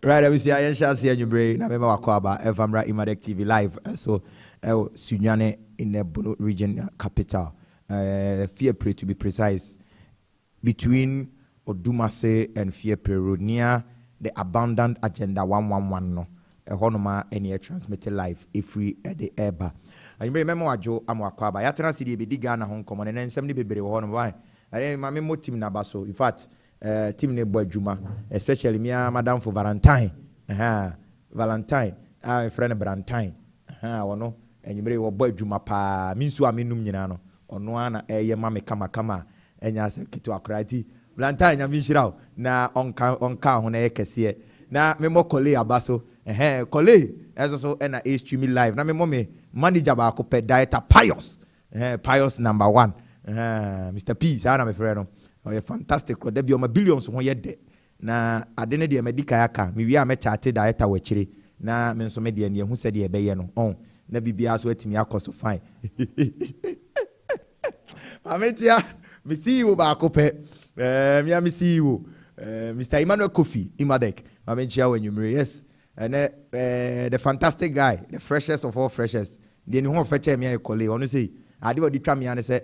Right, I will see I shall see you brain. I remember Wakwaba, Evamra Imadek TV live. So, Sunyane in the Bono region capital. Fiepre to be precise. Between Odumase and Fiepre Road near the abandoned agenda 111 no. Honoma any transmitted live if we at the airba. I remember Wajo Amwakwaba. Yatana City be Ghana Hong Kong and then somebody be Honoma. I remember my team Nabaso. In fact, team ne boy Juma, especially me madam for Valentine. Valentine. Friend Valentine. Wano and you may boy Juma pa means wa minum nyinano. Ono ana mame kama enya se kitu akrati. Valentine ya minshirao na onka hona ekese. Na memo kole abaso. Kole ezo na streaming live. Na memo me manager ba ko pe dieta Pious. Pious number 1. Mr. P, sana me friend. Oh, fantastic. There be my billions one yet. Na adene de medica yaka. Mi wi a me chate dieta we chire. Na me so me de ne hu se de be ye no. On na bibia so atimi akoso fine. Ametia, me see you ba ko pe. Me see you. Mr. Emmanuel Kofi Imadek. Ametia when you yes. And the fantastic guy, the freshest of all freshest. The new fetch me a colleague. Onu say, I do the tram me say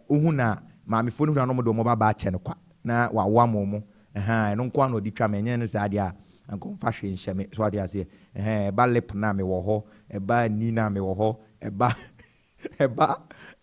uhuna mami phone na no mo do mo ba che no kwa na wa momo no kwa no di twa me nya no sa dia anko fa hwe nhye me so dia se ba lip na me wo ho ba ni na me wo ho ba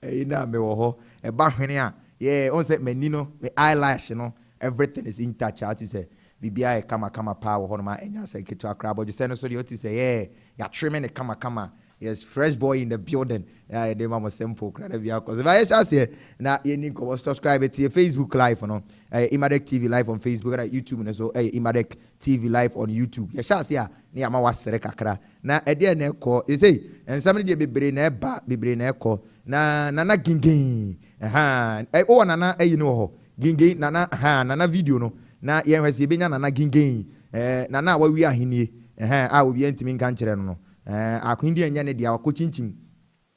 na me wo ho ba hwene a yeah on say me ni no me eyelash no everything is in touch out you say bibia kama pa wo ho no ma enya say kitu akra but you say no so you say yeah ya trimming the kama. Yes, fresh boy in the building. The mama simple. Because if I just say, now you need to subscribe to your Facebook live, no. Imadek TV live on Facebook, YouTube, and so Imadek TV live on YouTube. Yes, just yeah. Ni ama wasere kakra. Na edi na eko. You say, and somebody be brain na eko. Na nana gingin. Oh nana you know ho. Gingin nana video no. Na yen hwese be nya nana gingin. Nana wa wi ahini. We be ntimi nka nkyere no. Akwindi enya ne dia wakochinchim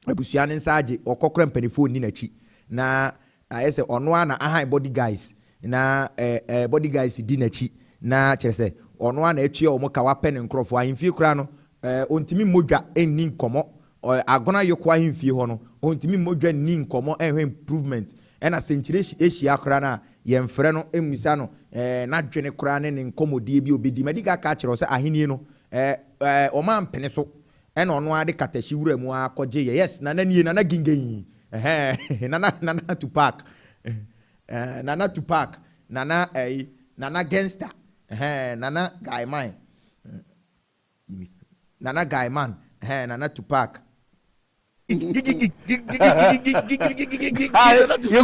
abusua ne nsaage okokora mpanifo ni nachi na ayese ono ana aha body guys na body guys di nachi na kyerese ono ana atue o moka wape ne nkrofo ahimfie kura no ontimi modwa enni nkomo agona yokwa ahimfie ho no ontimi modwa enni nkomo ehwe improvement ena senchire ehia kura na yemfre no emisa no na dwene kura ne nkomodie bi obedi mediga ka kyerɛ sɛ ahenie no o man pene so ena ono ade katashi wura mu akɔgye yes nana nie nana gingen nana Tupac nana Tupac nana gangster nana guy man nana Tupac you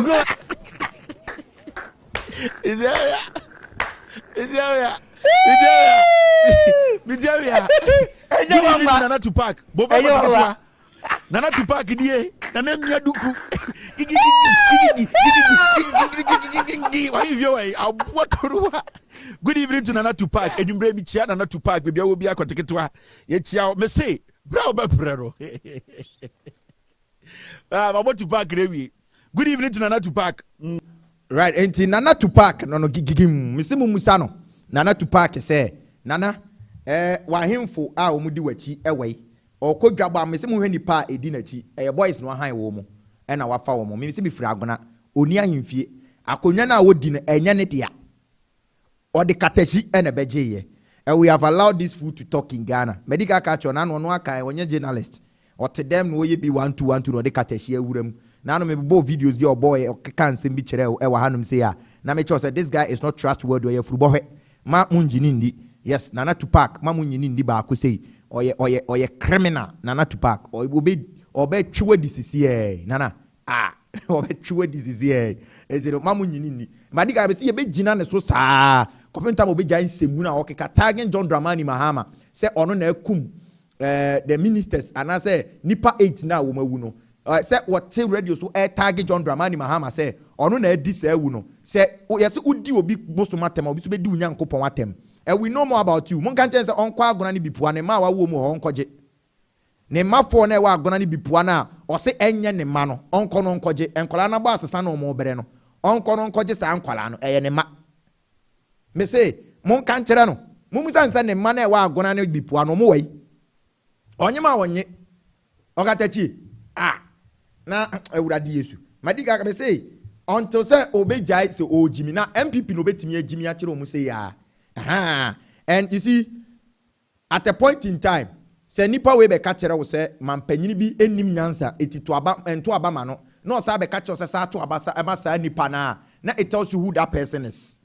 go is there Nana Tupac, Nana Tupac, die, Nana Miaduku. Good evening to Nana Tupac, and you bring me chia Nana Tupac, baby, I will be a coticatua. Yet, you may say, bravo, bravo. I want Tupac, good evening to Nana Tupac. Right, and Nana Tupac, no gigim, Misimu Musano. Nana Tupac say, Nana, wahimfo a omudi wachi ewe okodwaba mese mu hwani pa edinachi boys no han wo mu na wafa wo mu mese bi fira agona oni ahimfie akonwa na wodi no enya ne dia odi katashi na beje we have allowed this food to talk in Ghana medical culture na no aka onye journalist ot dem no ye bi 1212 no odi katashi awuram na no me bo videos bi oboy kan nsem bi kire e wa hanum say na me say this guy is not trustworthy or frubo hwe ma munjini ndi. Yes, Nana Tupac, mamunyini ndi ba ko say oye criminal Nana Tupac obe twa disisi nana obe twa disisi ezero mamunyini ndi madiga be say be gina ne so saa kopenta mo be jan semu na okeka tagging John Dramani Mahama say ono na akum the ministers and I say nipa 8 na wo mawu no say what radio so tag John Dramani Mahama say ono na adi say wu no say yes udi obi bosoma tem obi so be di unyankopon atem. And we know more about you. Mon kan say onko agona ni bipua ne ma wa wo mu ho onkoje. Ne mafo na wa agona ni bipua na o se enye ne ma no onko no onkoje. Enkola na ba asesa na omo bere no. Onko no onkoje sa ankwala no eye ne ma. Me say mon kan kire no Mumusan send a man wa gonna be puano way. Onyama onye. Ogatachi. Na ewurade Yesu. Madiga ka say until say obejai say o Jimmy na MPP no betimi Jimmy akire omu say ya. And you see at a point in time say nipa we be ka kire wo say mampanyini bi enim nyansa etitu aba ento aba ma no. No say be ka kire say sa to aba sa nipa na it tells you who that person is.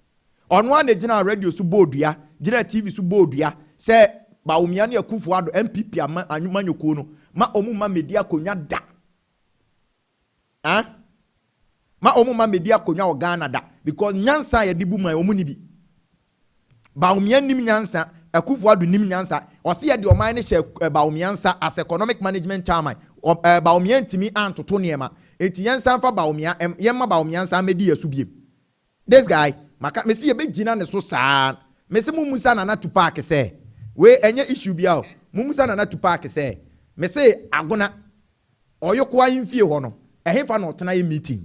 On one the general radio su bodua, general TV su bodua say ba omiane akufo ado MPP amanyoko no ma omuma media konya da. Ma omuma media konya o Ghana da because nyansa ye dibu man omu ni bi. Ba omiane nim nyansa akufo ado nim nyansa o se ye de oman ne she ba omiansa as economic management chairman ba omiane timi antoto niema enti nyansa fa ba omia yemma ba omiansa medi yasu biem. This guy maka mesi ye be gina ne so saa mesi mumusa na to park say we enye issue bia o mumusa na to park say mesi agona oyokwa yimfie ho no ehefa no tena ye meeting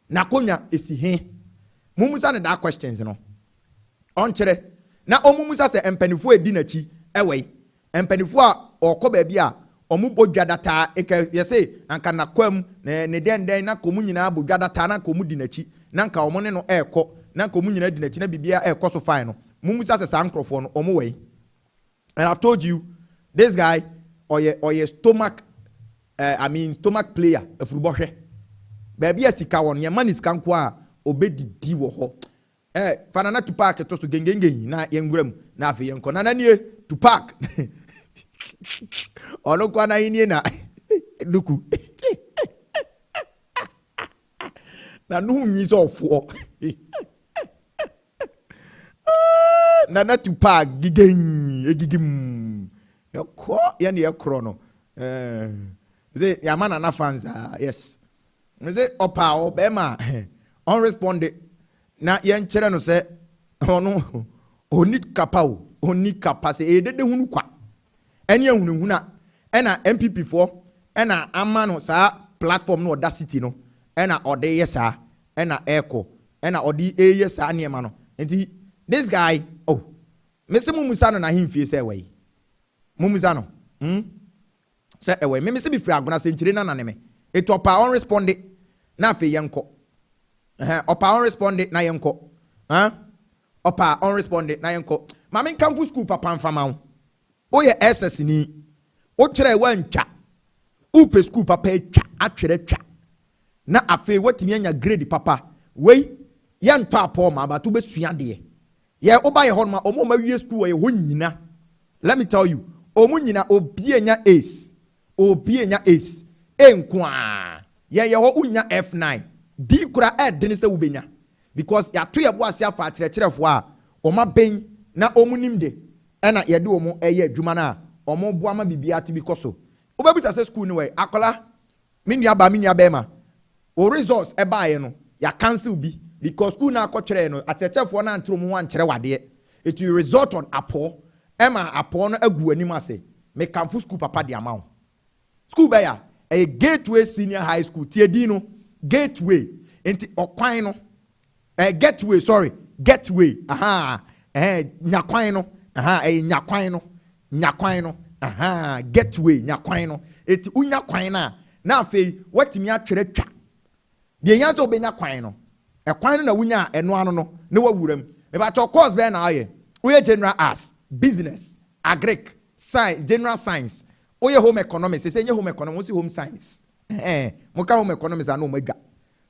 na konya esi he mumusa na that questions no on kire na omumusa se empanifo edi na chi ewe empanifo a okọ ba bia omu bodwa data ye say anka na kwam ne den na komu nyina bodwa data na komu di na chi na nka omo ne no ekọ na komu nyina di na chi na bibia ekọ so fine no mumusa se sa nkrofo no omo we. And I've told you this guy or your stomach stomach player afurubọ hwe baby asika won ye man isika nko a obedidi wo ho fana na to park to so gengengen na yenguram na afi yenko na nie to park ono kwa na yini na luku na no nyi so ofo na to park gigim yako yani yakro no ze yamana na fans yes ze opa obema on responded na yen kire no se ono oni kapao oni kapase edede hunu kwa ene ehunhuna ena MPP for ena amano sa platform no audacity no ena ode yesa ena echo ena ode yesa ne ma no enti this guy mese mumusa no na himfie se we mumusa no se ewe me se bi firi agona se nkire na nane me etopa on responded na afi yenko opa on responded na yenko opa on responded na yenko ma men kamfu school papa mfama wo oye SS ni o kire wantwa upe school papa twa atwere twa na afi watimi anya grade papa wei yanto apo ma ba to besua de ye oba ye honma omo ma wie school ye ho nyina. Let me tell you omu nyina obi enya ace enkwa ye ho unya F9 di kura edene se wubenya because ya to ye bo ase afa kirechirefo a oma ben na omu nimde ena ye de omu eye adwuma na omu bo ama bibia ate bikoso obabuta se school ni we akola minia ba ma o results e ba ye no ya cancel bi because school na akotwere no atechefo na antro mu wan kire wade it will result on apo ema apo no agu anim ase me kamfu school papa de amount school ba ya a gateway senior high school tiedi no gateway enti okwan no gateway nyakwan no nyakwan no gateway nyakwan no eti unyakwan na afei watimi atwere twa de yanzo obenya kwan no ekwan na wunya eno ano no ne wawuram e ba to course be na aye we general arts business agric science general science oye home economics say home economics home science mo ka home economics anu mo adwa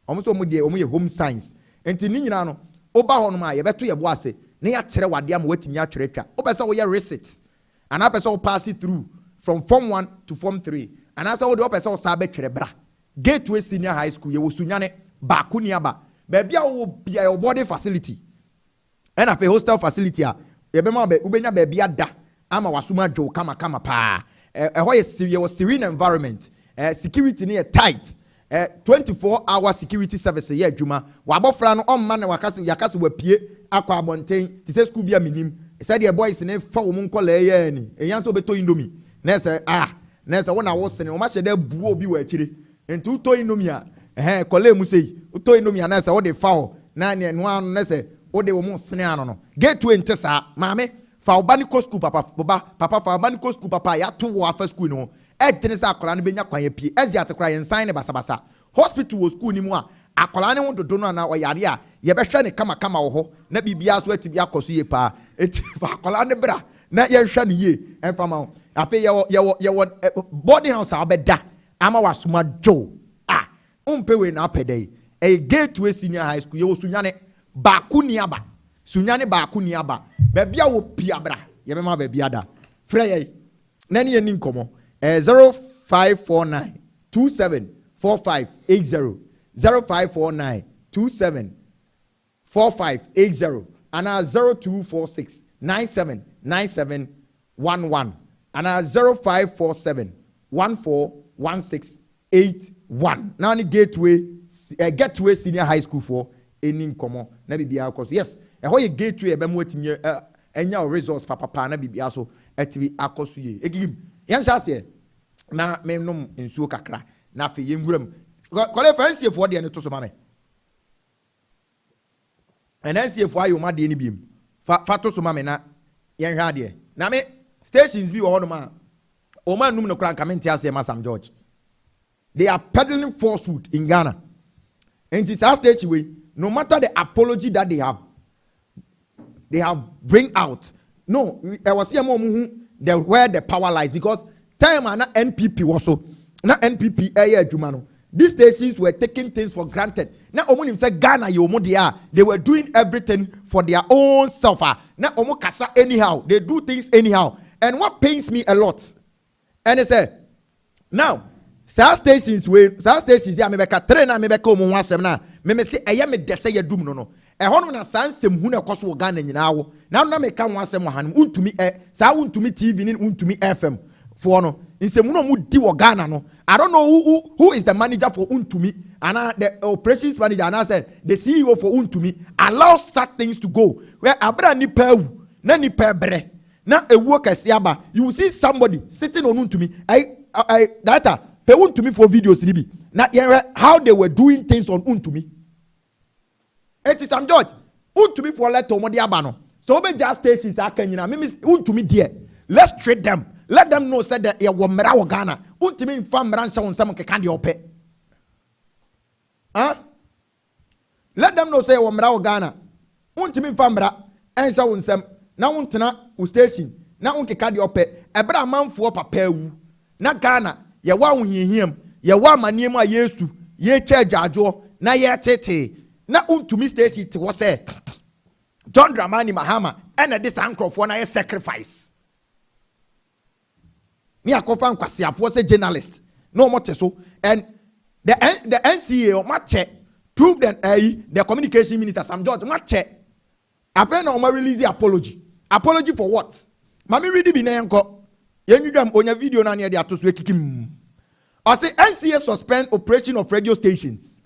omo so mo de omo ye home science enti ni nyina no oba ho no ma ye beto ye bo ase ne ya kire wade am watimi atwere twa obesa wo ye receipt and apesa wo pass it through from form 1 to form 3 and asa wo de opesa wo sa be twere bra gateway senior high school ye wo sunyane ba kuniaba ba bia wo bia your body facility and a hostel facility a ye be ma be ubenya ba bia da ama wasuma dwo kama pa ho ye serene environment security ne tight 24-hour security service ye adwuma wa abofra no omma na yakase wapie akwa abonten ti se school bia minim said the boys ne fa wo mun kola ye ni eyan so beto indomie na se na se wona wo sene o ma hyede buo obi wa akire enti to indomie a kola mu sei to indomie na se wo de fa o na ne no anu na se wo de wo mun sene ano no gateway ntesa maame fa obani school papa fa obani school papa ya to wo afa school no e tene sa akola no benya kwan pie ezi atekora yen sign ne basabasa hospital wo school ni mu a akola ne ho dodo no na oyare a ye behwe ne kama wo ho na bibia so atibi akoso ye pa eti fa akola ne bra na ye hwe ne ye emfa ma ho afi ye boarding house abeda ama wasoma jo umpewe na apedai a gateway senior high school ye sunyane bakuni aba sunyane bakuni aba bebia wo piabra ye mema bebia da frɛ ye nani ye nin komo 0549 274580 0549 274580 and 0246 979711 and 0547 141681 now ni gateway senior high school for any nkomo na bibia cause yes ho ye gateway e be mo atimi enya resource papa na bibia so atibi akoso ye egim yan shase na memnom nsuo kakra na fe yenguram kole fancy for de ne to so ma me enansie for ayo ma de ne biem fa to so ma me na yen hwa de na me stations bi wo ho no ma o ma num no kra nkamenti ase ma Sam George. They are peddling falsehood in Ghana. And it's our stage way, no matter the apology that they have bring out. No, I was here where the power lies because time and NPP also. Not NPP Jumano. These stations were taking things for granted. Now Omunim said Ghana they were doing everything for their own self. Now Omo Kasa anyhow. They do things anyhow. And what pains me a lot. And they say, now Star stations ya mebeka train na mebeka omo ho asem na me se eye me dese ya dum no e hono na sansem hu na koso wo Ghana nyina wo na no meka ho asem hanum untumi sa untumi TV ni untumi FM for no nsem no mu di wo Ghana no I don't know who is the manager for untumi and the operations manager and I said the CEO for untumi allow such things to go where abra ni pawu na ni pebre na ewu kase aba you will see somebody sitting on untumi data they want to me for videos libi. Now how they were doing things on Untumi. It is Sam George. Untumi for let Tomodi Abano. So be just stations are Kenya. Miss Untumi dear. Let's treat them. Let them know said that you were Merawa Ghana. Untumi farm ranch on some candy ope. Huh? Let them know say you were Merawa Ghana. Untumi farm bra and so on some now untana station. Now unke candy ope. Ebra man for papewu. Na Ghana. Ye wa unhihiem ye wa maniem a Yesu ye church ajo na ye tete na untumi station te wo se John Dramani Mahama and this ankrofo na ye sacrifice me akofa nkwasiafo se journalist no mote so and the NCA o matche prove that the communication minister Sam George matche afa na o ma release apology for what mami read bi na enko Yenugam onya video na near the atosu ekikim. I say NCA suspend operation of radio stations.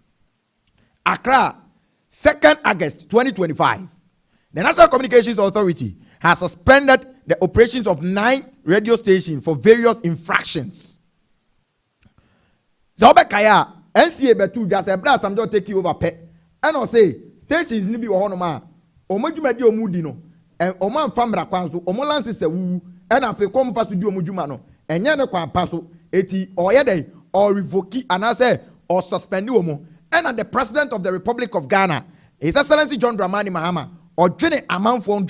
Accra, 2nd August 2025. The National Communications Authority has suspended the operations of 9 radio stations for various infractions. Zobekaya NCA betu just a blast some take you over pet. And I say stations ni bi wo hono ma. Omodwumadi omudi no. And oman famra kwanso omolanse se wu. And I feel come fast to do mujumano. And yana kwa paso eti or yede or revoke and I say or suspend you. And the president of the Republic of Ghana, His Excellency John Dramani Mahama, or Jenny amount for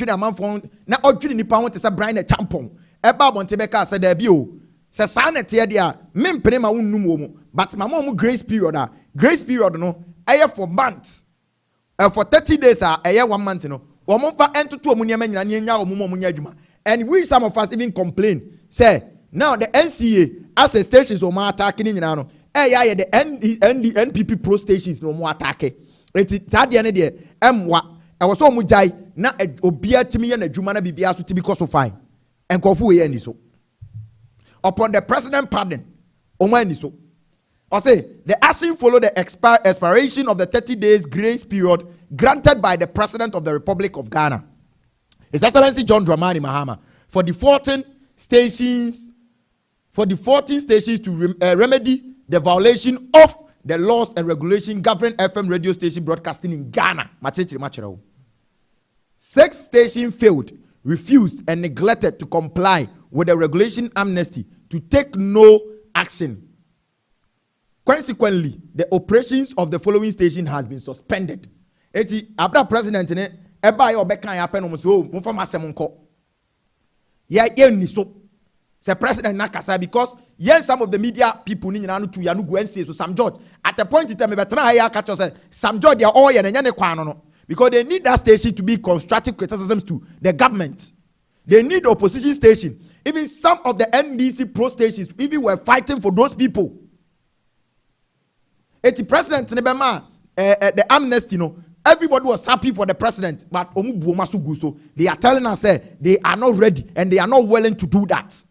na or Jenny Pound to say Brian Champon. Eba Montebeka said debut. Say sanity dia men prema unumo, but my mom grace period no aye for months. For 30 days a year 1 month no. Womonfa ento to omunya manyina nyanya omumo munya adwuma. And we some of us even complain. Say, now the NCA as a stations or more attacking in the NPP pro stations no more attacking. It's at the end of the day. I was so mujai na obia to me and a Jumana Bibia to be cost of fine. And Kofu and so. Upon the president pardon, Omani so. I say the action followed the expiration of the 30 days grace period granted by the president of the Republic of Ghana. His Excellency John Dramani Mahama for the 14 stations to remedy the violation of the laws and regulations governing FM radio station broadcasting in Ghana. 6 stations failed refused and neglected to comply with the regulation amnesty to take no action. Consequently, the operations of the following station has been suspended. Eti abra president ne eba ya obeka ya pe no so mo fa masem nko. Ya ni so. Say president na kasa because yes some of the media people ni nyina no to ya no go and say so Sam George at the point in time be try ya catch us Sam George they are all ya nya ne kwan no because they need that station to be constructive criticisms to the government. They need the opposition station. Even some of the NDC pro stations even were fighting for those people. The president the amnesty, you know, everybody was happy for the president, but so they are telling us they are not ready and they are not willing to do that.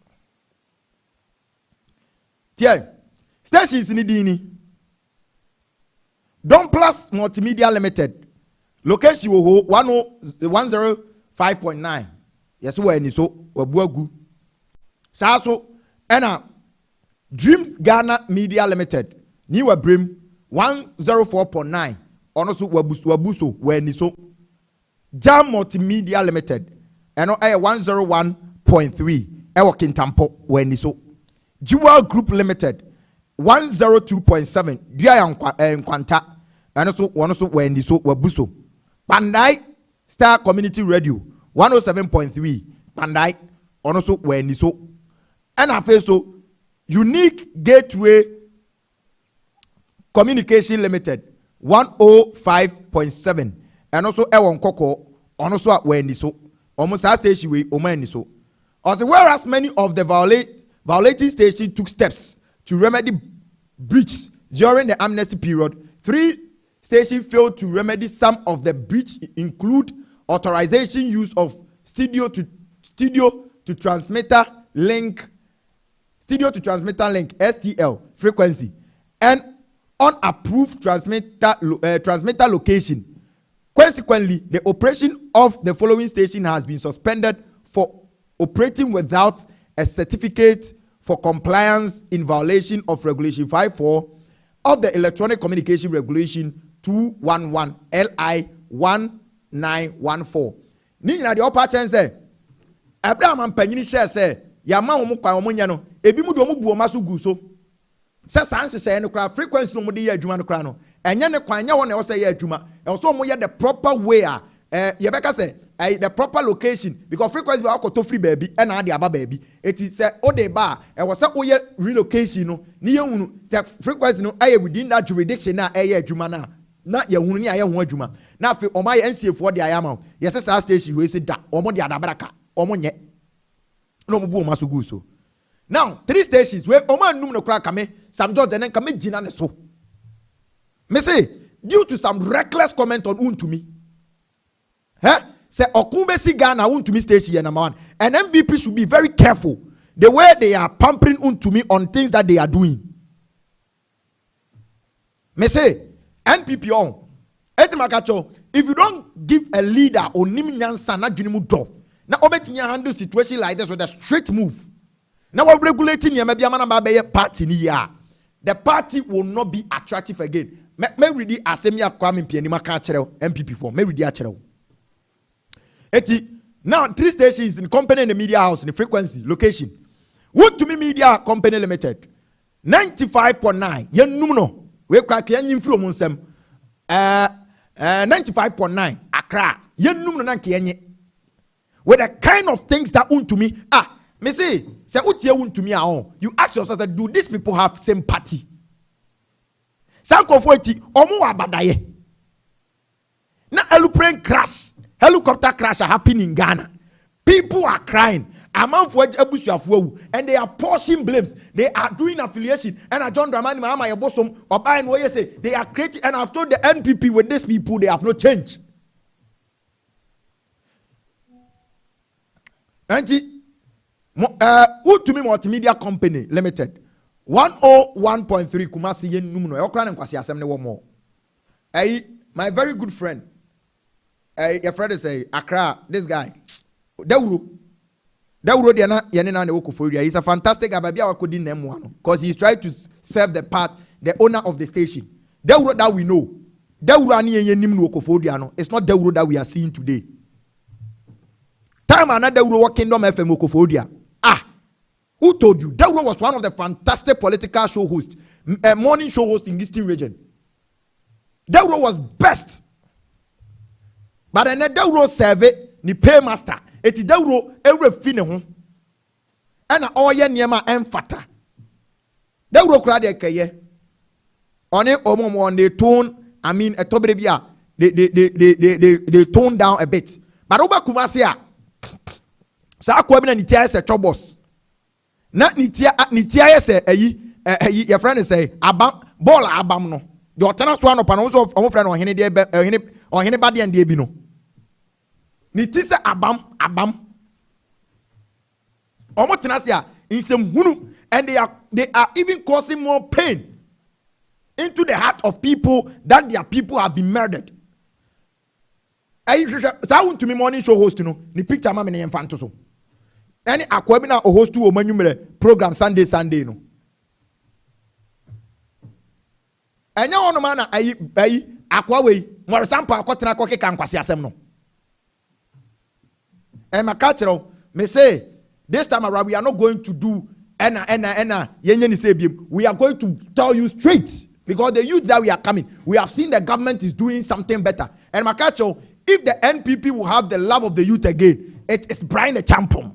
Stations in Idini. Don Plus Multimedia Limited. Location 105.9. Yes, we are so Wabuagu. So, Anna Dreams Ghana Media Limited. New Brim 104.9. Also Wabuso, where Niso. Jam Multimedia Limited. And 101.3. Ewa Kintampo, where Niso. Jewel Group Limited 102.7. Dia Nkwanta. And also one also where Niso Wabuso. Pandai Star Community Radio 107.3. Pandai also where Niso. And I feel so Unique Gateway Communication Limited 105.7. And also Ewon Koko also where Niso. Almost as station we Niso. Also whereas many of the violating station took steps to remedy breach during the amnesty period, 3 stations failed to remedy some of the breach include authorization use of studio to transmitter link STL frequency and unapproved transmitter location. Consequently, the operation of the following station has been suspended for operating without a certificate for compliance in violation of Regulation 54 of the Electronic Communication Regulation 211 LI 1914. Ni na the upper chance say Abraham and Panyini share say yama omo kwa omo nya no ebi mu do omo bu omaso gu so say san hye no kra frequency no mo de ye adwuma no kra no enye ne kwan nya wo na wo say ye adwuma e so omo ye the proper way ye beka say the proper location because frequency be akoto free baby and na de aba baby it is say o de ba e wo say o ye relocation no ni ye hunu the frequency no aye within that jurisdiction na aye adwuma na ye hunu ni aye ho adwuma na afi o ma ye NCF de ayama ye say sa station we say da omo de adabraka omo nye no mo bu omo so gu so now 3 stations we omo anum no kra kame Sam George and kame gina ne so me say due to some reckless comment on Untumi say Okumbesi Ghana Untumi station number 1 and MVP should be very careful the way they are pampering Untumi on things that they are doing. Me say NPP on etimakacho if you don't give a leader onim nyansa na dwene mu do na obetimi handle situation like this with a straight move now we're regulating yama bia mana ba be party ni ya the party will not be attractive again. Me read the Asemia Kwame Mpianima ka kire MPP form me read a kire eti now 3 stations in company in the media house in the frequency location Untumi Media Company Limited 95.9 yenum no we kra ka yanyim firi omo nsem 95.9 Accra yenum no na nke yenye with the kind of things that Untumi me say utie Untumi you ask yourself that do these people have same party sankofo eti omo abadaye na aeroplane crash helicopter crash are happening in Ghana. People are crying. And they are portion blames. They are doing affiliation. And I John Dramani Mahama Yabosom or buying what you say. They are creating. And I've told the NPP with these people, they have no change. Untumi Multimedia Company Limited 101.3 Kumasi Yen Numuno. Okran and Kwasi Assembly one more. My very good friend. Your friend say Accra, this guy. Dawuro Diana Yanina Newokuforia. He's a fantastic Ababia Wakudi Nemuano. Because he's trying to serve the owner of the station. Dawuro that we know. Dawuro ani Yenim Wokuforia. It's not Dawuro that we are seeing today. Time another Dawuro Kingdom FM Okofodia. Who told you? Dawuro was one of the fantastic political show hosts, morning show host in Eastern region. Dawuro was best. But then Dawuro survey ni paymaster. Eti Dawuro every fine ho. Ana oye niema emfata. Dawuro kura de keye. One omomo they tone. I mean a tobrebia. They tone down a bit. But Oba Kumasia. Sa akwa bi na nitia se chobos. Na nitia se your friend say abam ball abam no. The otana so anopa no so omo friend ohene de ohene bade and de bi no. Niti se abam omo tenasia in some hunu, and they are even causing more pain into the heart of people that their people have been murdered. I want to me morning show host no ni picture ma me ne yemfa so. Any akwa bi na o host o manumere program Sunday no. Enya wono ma na ayi akwa we mo sampa akotena akokeka nkwase asem no. And my culture, me say, this time around we are not going to do we are going to tell you straight, because the youth that we are coming, we have seen the government is doing something better. And my culture, if the NPP will have the love of the youth again, it is Brian the champion.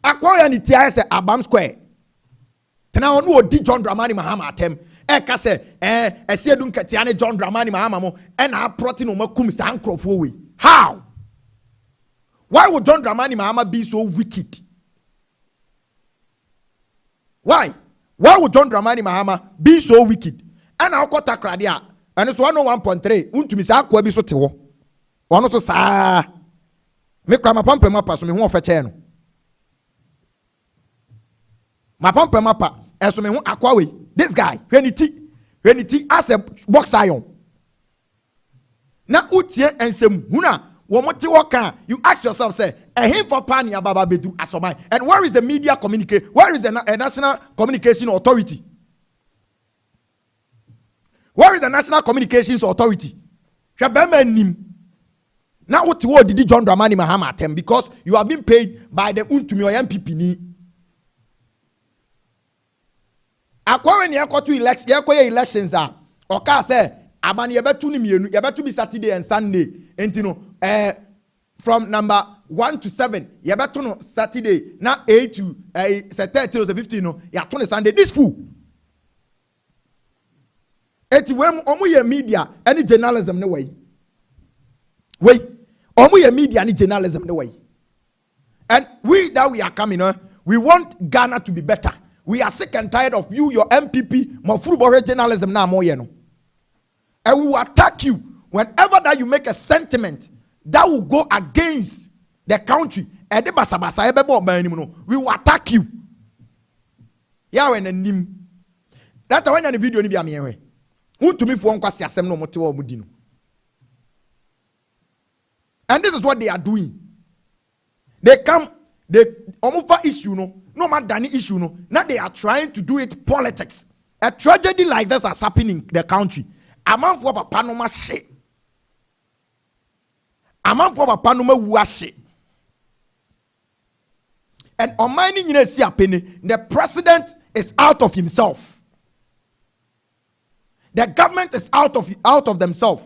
Acquire ni tia se Abam Square. Tena onu odi John Dramani Mahama atem. Eka se ese dun ketiane John Dramani Mahama mo na proti no makum sa ankrofo we. How? Why would John Dramani Mahama be so wicked? Why would John Dramani Mahama be so wicked? And I got a cradia. And it's 101.3. Untumi sa akwa bi so te wo. Ono so sa. Me kra mapampa mapa so me hu ofa che no. Mapampa mapa eso me hu akwa we. This guy, when he as a box iron. Na utie ensem huna womote waka, you ask yourself, say, him for pani ababa bedu asomai. And where is the media communication? Where is the National Communication Authority? Where is the National Communications Authority? Now what did John Dramani Mahama attempt? Because you have been paid by the Untumi or MPP ni. Akwa ni yako to election, yako elections are. Oka say abani yebetu ni mienu, yebetu be Saturday and Sunday. Entino from number 1 to 7, yebetu no Saturday, na 8 to 30 to 15 no, yato ni Sunday. This fool. Eti wem omu ye media any journalism no way. Wait, omu ye media any journalism no way. And we that we are coming, we want Ghana to be better. We are sick and tired of you, your MPP, Mafurubore journalism na mo yeno. And we will attack you whenever that you make a sentiment that will go against the country. We will attack you. Yeah, when nim. That's why the video ni bi ame. Who to me for one kwasi asem no motewo mudi no. And this is what they are doing. They come, they omufa issue no matter any issue no. Now they are trying to do it politics. A tragedy like this has happened in the country. A man for papa no ma shit. A man for papa no ma washi. And on my the president is out of himself. The government is out of themselves.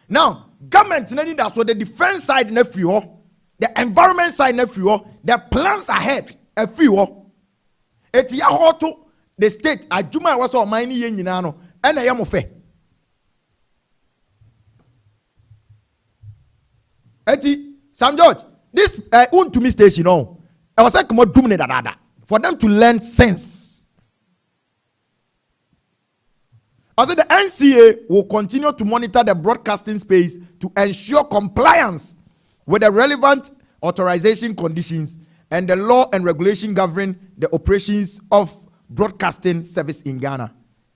Now, government that's what the defense side the environment side the plans ahead eti ya hoto the state adwuma was on my ye nyina no na ye mo fe eti Sam George this to me station no I was like come dum ne dada for them to learn sense. Also the NCA will continue to monitor the broadcasting space to ensure compliance with the relevant authorization conditions and the law and regulation governing the operations of broadcasting service in Ghana,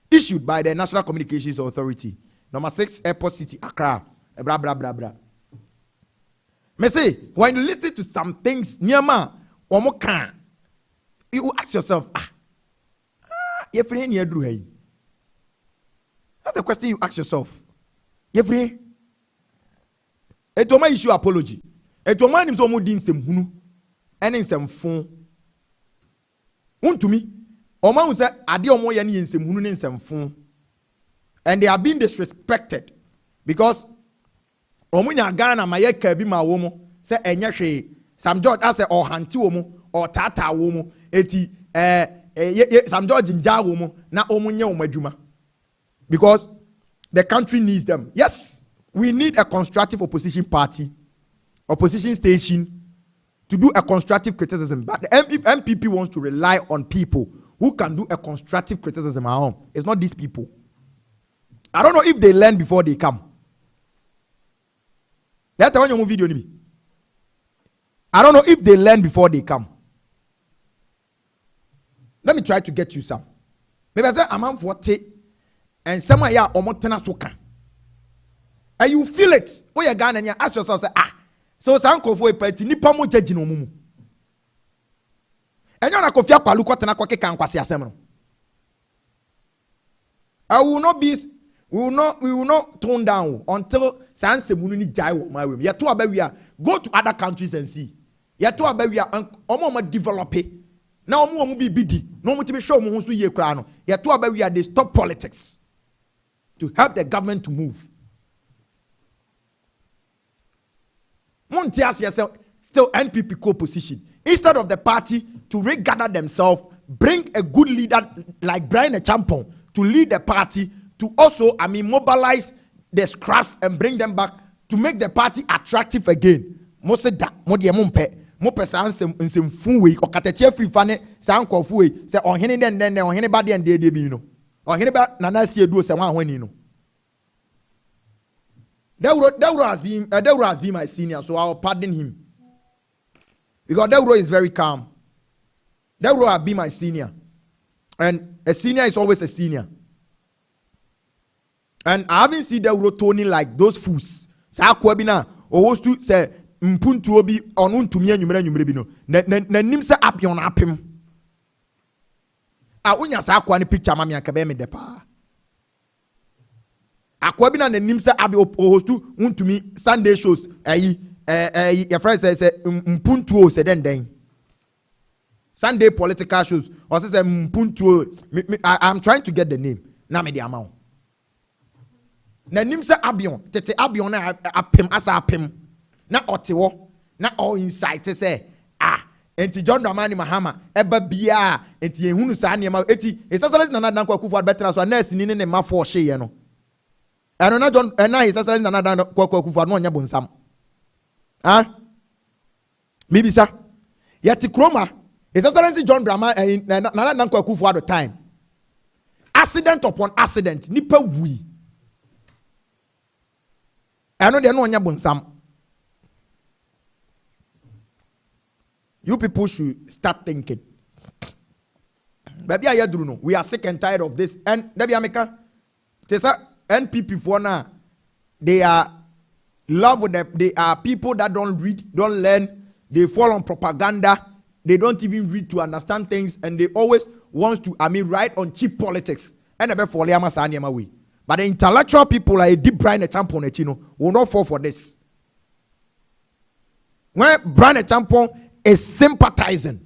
issued by the National Communications Authority. Number 6, Airport City, Accra. Blah, blah, blah, blah. Me say, when you listen to some things, Nyama, Omokan, you ask yourself, that's the question you ask yourself. Etoma issue apology. Etoma nim so mo din sem hunu. Ene nsem fon. Untumi. Oma hu say ade omo ye ne nsem hunu ne nsem fon. And they are being disrespected because omunya Ghana ma ye ka bi ma wo mo say enye hwe Sam George ase or hanti wo mo or tata wo mo eti Sam George nja wo mo na omunye wo madwuma because the country needs them. Yes, we need a constructive opposition party, opposition station to do a constructive criticism. But if MPP wants to rely on people who can do a constructive criticism at home, it's not these people. I don't know if they learn before they come. That's the one video. I don't know if they learn before they come. Let me try to get you some. Maybe I say I'm on 40 and someone ya omotena soka. And you feel it. Oh, you're gone and you ask yourself, say, so sanko for a party, nipa mo judge no mumu. And you're not kofia kwa luko tena kwa keka nkwasi asemno. I will not be. We will not tone down until Sanse Mununi Jai will my room. Yet to Abavia, go to other countries and see. Yet to Abavia, Omo develop it. Now Omo be bidi. No more to be shown who's to ye crown. Yet to Abavia, they stop politics to help the government to move. Montias yourself still NPP co-position. Instead of the party to regather themselves, bring a good leader like Brian Champon to lead the party. To also, mobilize the scraps and bring them back to make the party attractive again. Most of that, more the mumpe, more person in some full way or catch free funny, sound call full say on any then on anybody and they be no. Or anybody Nana see do someone when you know. Deuro has been my senior, so I'll pardon him. Because Deuro is very calm. Deuro has been my senior. And a senior is always a senior. And I haven't seen the Tony like those fools. Sa kwabina o host to say mpuntu obi onu ntumi anwumre bi no. Na nim se apion apem. A unya sa akwa ne picture ma me akabe me de pa. Akwa bi na nim se abi o host to ntumi Sunday shows your friend say mpuntu o se den. Sunday political shows or say mpuntu. I'm trying to get the name. Na me the amount. Na nim se abion tete abion na apem asa apem na otewo na all insight say enti John Dramani Mahama eba bia enti ehunu sa ne ma eti esasale na nadan kwa kufu betra so na asini ne ma fo hye ye no eno na John na esasale na nadan kwa kufu no nya bonsam mibisa yeti kroma esasale John Dramani na nadan kwa kufu at the time accident upon accident nipa wi. I know they are no bonsam. You people should start thinking. Baby, I do know. We are sick and tired of this. And Debbie America, NPP for now, they are love with them. They are people that don't read, don't learn. They fall on propaganda. They don't even read to understand things, and they always want to, write on cheap politics. And never fall way. But the intellectual people like deep Brian Champon will not fall for this. When Brian Champon is sympathizing,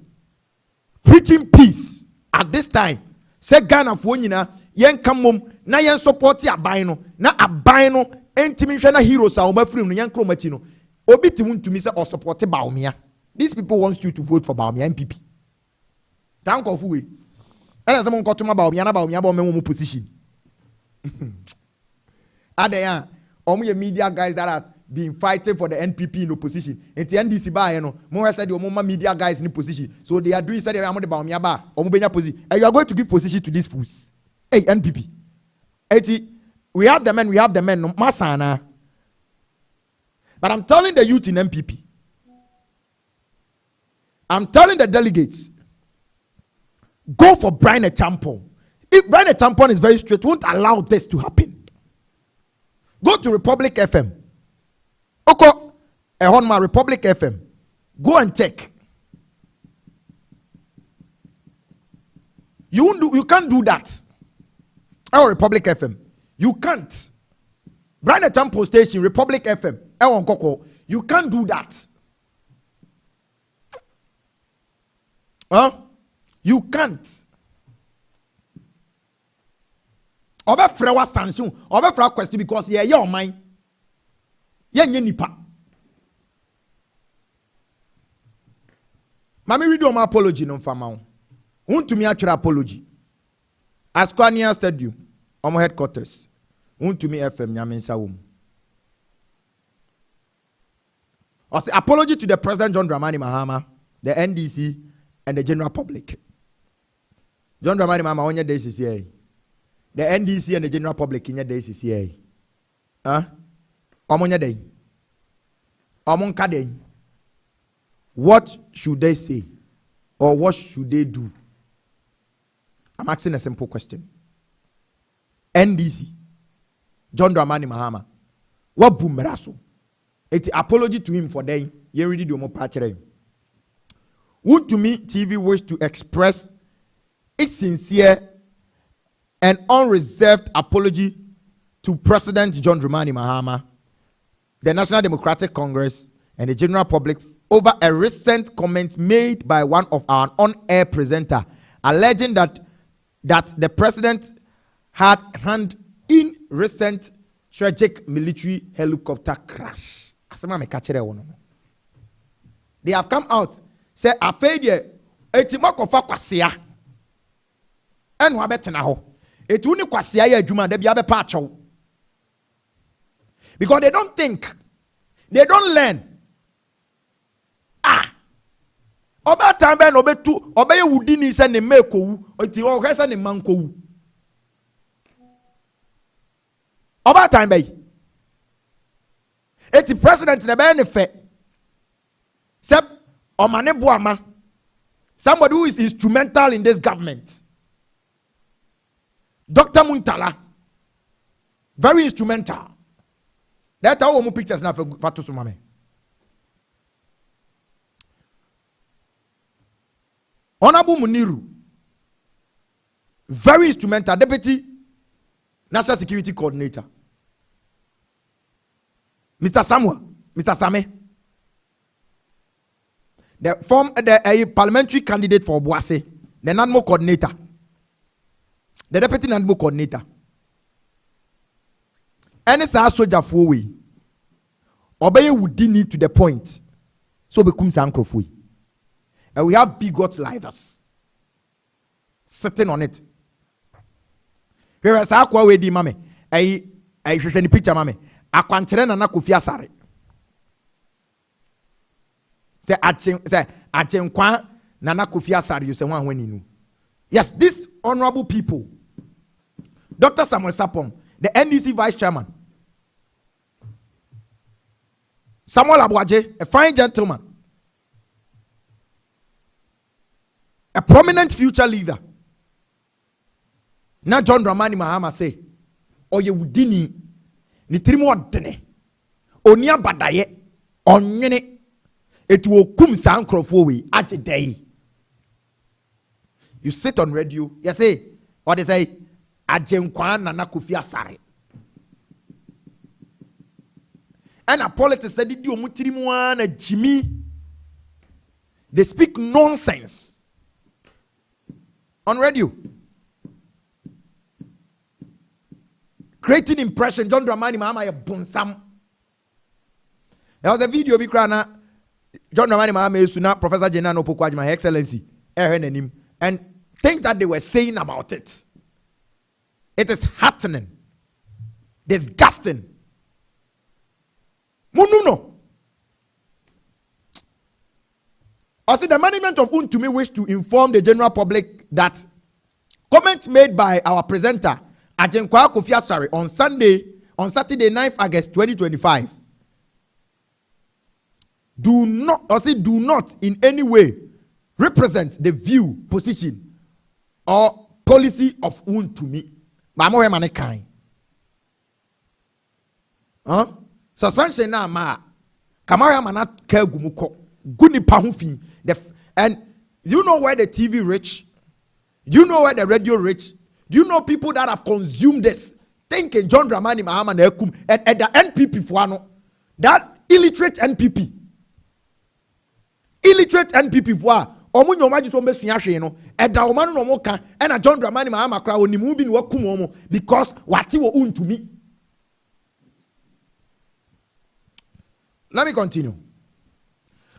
preaching peace at this time, say Ghana for yen kamum na yen support ya abino na abino intimation heroes are over free yen chromachino. Obi to me say or support Baumia. These people want you to vote for Baumia MPP. Thank you for we. And someone got to my Baumia position. Adaya, omu media guys that has been fighting for the NPP in opposition. And the NDC ba no, more said the omoma media guys in position. So they are doing said they are about me ba, omu benya position. And you are going to give position to these fools. Hey NPP. We have the men, no masana. But I'm telling the youth in MPP. I'm telling the delegates. Go for Brian Champon. If Brian Champon is very straight, won't allow this to happen. Go to Republic FM. Oko, on my Republic FM. Go and check. You can't do that. Our Republic FM. You can't. Brian Champon station, Republic FM. You can't do that. Huh? You can't. Obefra wa sanction, obefra question because yeah, your mind. Yeah, nipa. Mami read my apology no fama. Want to me actual apology. Asquania Stadium, on headquarters. Want to me FM Nyaminsa wom. I say apology to the President John Dramani Mahama, the NDC, and the general public. John Dramani Mahama on your days is here. The NDC and the general public in your days is here. Huh? Omonya day. Omonka day. What should they say? Or what should they do? I'm asking a simple question. NDC, John Dramani Mahama, what boomeraso? It's apology to him for that. You already do more patch. Would to me TV wish to express its sincere and unreserved apology to President John Dramani Mahama, the National Democratic Congress, and the general public over a recent comment made by one of our on-air presenter, alleging that the president had hand in recent tragic military helicopter crash. They have come out, say a failure, etimokofa kwasia. And wabetena ho. Etuni kwasia ya juma de biabe pacho. Because they don't think, they don't learn. Oba tambe no betu, oba ye wudini se ne meko, oti o hesa ne manko. Oba tambe. Eti president ne be ne fe. Sep omane boama. Somebody who is instrumental in this government. Dr. Muntala. Very instrumental. That's how we pictures now for Sumame. Honorable Muniru. Very instrumental. Deputy National Security Coordinator. Mr. Samuel. Mr. Same. The parliamentary candidate for Boise. The NADMO coordinator. The deputy NADMO coordinator. Any soldier for we. Obey would need to the point. So become Sankrofui. And we have bigot leaders sitting on it. Here is our way, mame. I should send the picture, mame. I can't train and I could fear sorry. Say, I change kwa nana kufia sari you say one when you know. Yes, these honorable people. Dr. Samuel Sapong, the NDC vice chairman. Samuel Abuaje, a fine gentleman. A prominent future leader. Now John Dramani Mahama say, Oye wudini, ni trimu odene, onia badaye, onyene, it will come sankrofo at a day. You sit on radio, you say, or they say, Ajenkwan nana kufia sare. And a politics said, "Did you mutrimuan a Jimmy?" They speak nonsense on radio, creating impression. John Dramani Mahama a bonsam. There was a video we crana. John Dramani Mahama used to now Professor Jenano Pokwaj, my excellency, and things that they were saying about it. It is heartening, disgusting. Mununo. Also, the management of Untumi wish to inform the general public that comments made by our presenter, Ajenkwa Kofi Asare, on Saturday, 9th August 2025, do not in any way represent the view, position, or policy of Untumi. Suspension na ma Kamara manat ke gumuko guni pahufi. And you know where the TV reach? Do you know where the radio reach? Do you know people that have consumed this? Thinking John Dramani Mahama and the NPP fuano that illiterate NPP. Illiterate NPP for omo nyoma jiso mbe sua hwe no eda o manu no mo ka e na John Dramani Mahama kra onimu bi ni wakum omo because wati wo untumi. Let me continue.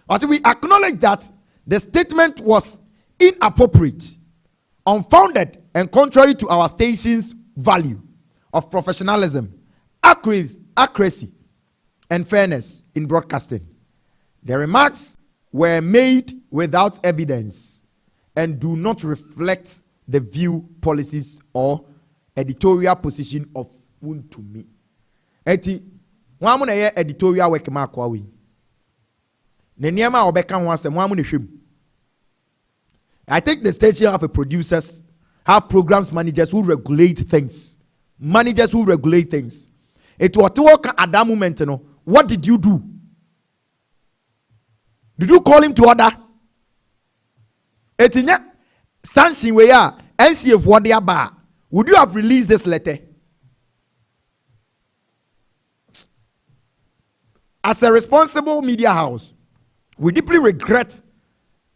As we acknowledge that the statement was inappropriate, unfounded, and contrary to our station's value of professionalism, accuracy, and fairness in broadcasting. The remarks were made without evidence and do not reflect the view, policies, or editorial position of Untumi. Eti, wamu na ye editorial work ma kwa we. Ne niema obeka ho asem wamu ne hwem. I think the station have a producers, have programs managers who regulate things. Managers who regulate things. It was work at that moment, you know. What did you do? Did you call him to order? Etinya sanction we are NCF what they are. Would you have released this letter? As a responsible media house, we deeply regret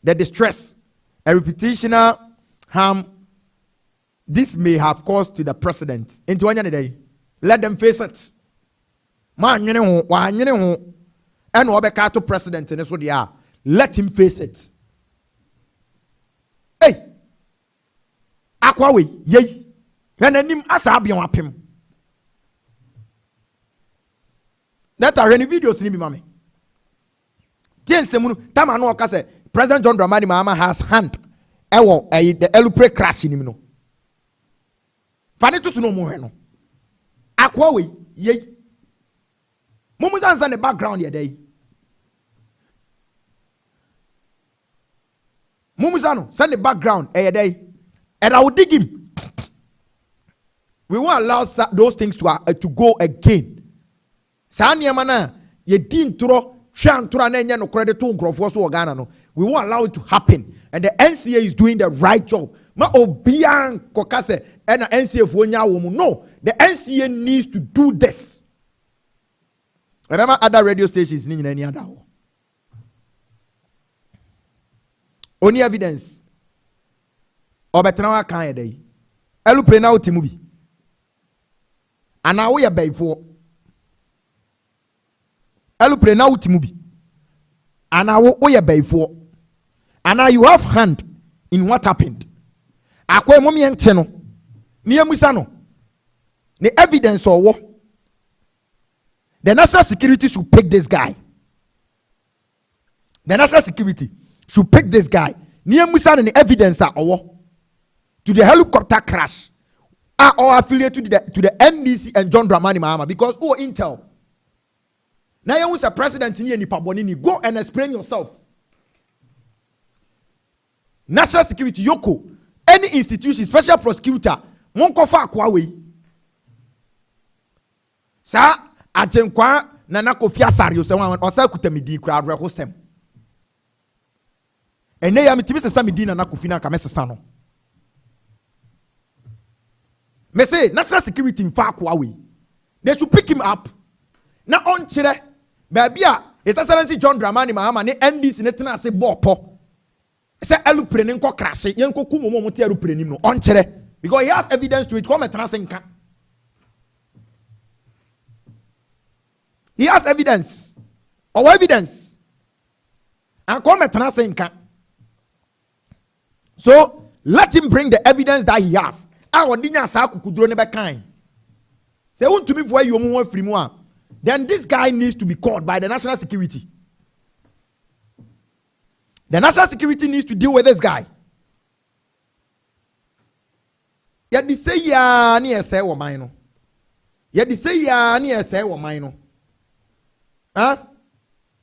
the distress and reputational harm this may have caused to the president. Into one day, let them face it. Man, you know, and Obekato president, and that's what they are. Let him face it. Hey, Akwawe, yay, and then him asabian wapim. That are any videos in me, mommy. Tamano Kase, President John Dramani Mahama has hand. Ewo, the elupre crash in him. No. Fanitus no more. No. Akwawe, yay. Mumuzan's in the background here, day. Mumuzano, send the background, day. And I will dig him. We won't allow those things to go again. Sanya mana ye din tro shan tura na nya no credit to nkrofo so Ghana no. We won't allow it to happen, and the NCA is doing the right job. Ma obian kokase and the NCA fo nya wo mu. No, the NCA needs to do this. Remember other radio stations ni nyina ni ada ho. Only evidence. Obetra wa kan ye dey. Elu pre na otimu bi. Ana wo ye bayfo. Elupre na utimubi. Ana wo ye bayfo. Ana you have hand in what happened. Akwe momi ente no. Ni emusa no. The evidence or what? The national security should pick this guy. The national security should pick this guy. Ni emusa no the evidence or what? To the helicopter crash. Or affiliated to the NDC and John Dramani Mahama because intel. Now you was a president in Pabonini. Go and explain yourself. National security, Yoko, any institution, special prosecutor, won't go far Kwawe. Sa Ajenkwa Nana Kofia Sario, someone or Sakutamidi crowd Rahosem. And they are Mitimis Samidina Nakufina Kamesano. Me say national security in far Kwawe. They should pick him up. Now on Chile. Baby, His Excellency John Dramani Mahama ne NDC ne tena ase bopo. Say elupre ne nko crash, yenko kumo mo ti elupre nim no onkyere because he has evidence to it. Come tena ase nka. He has evidence. Or evidence. And come tena ase nka. So let him bring the evidence that he has. Awodinya sa kukudro ne be kan. Say untumi fo ayi omo afiri mu a. Then this guy needs to be caught by the national security. The national security needs to deal with this guy. Yet the say ya ni ese wo man no. Yet the say ya ni ese wo man no. Huh?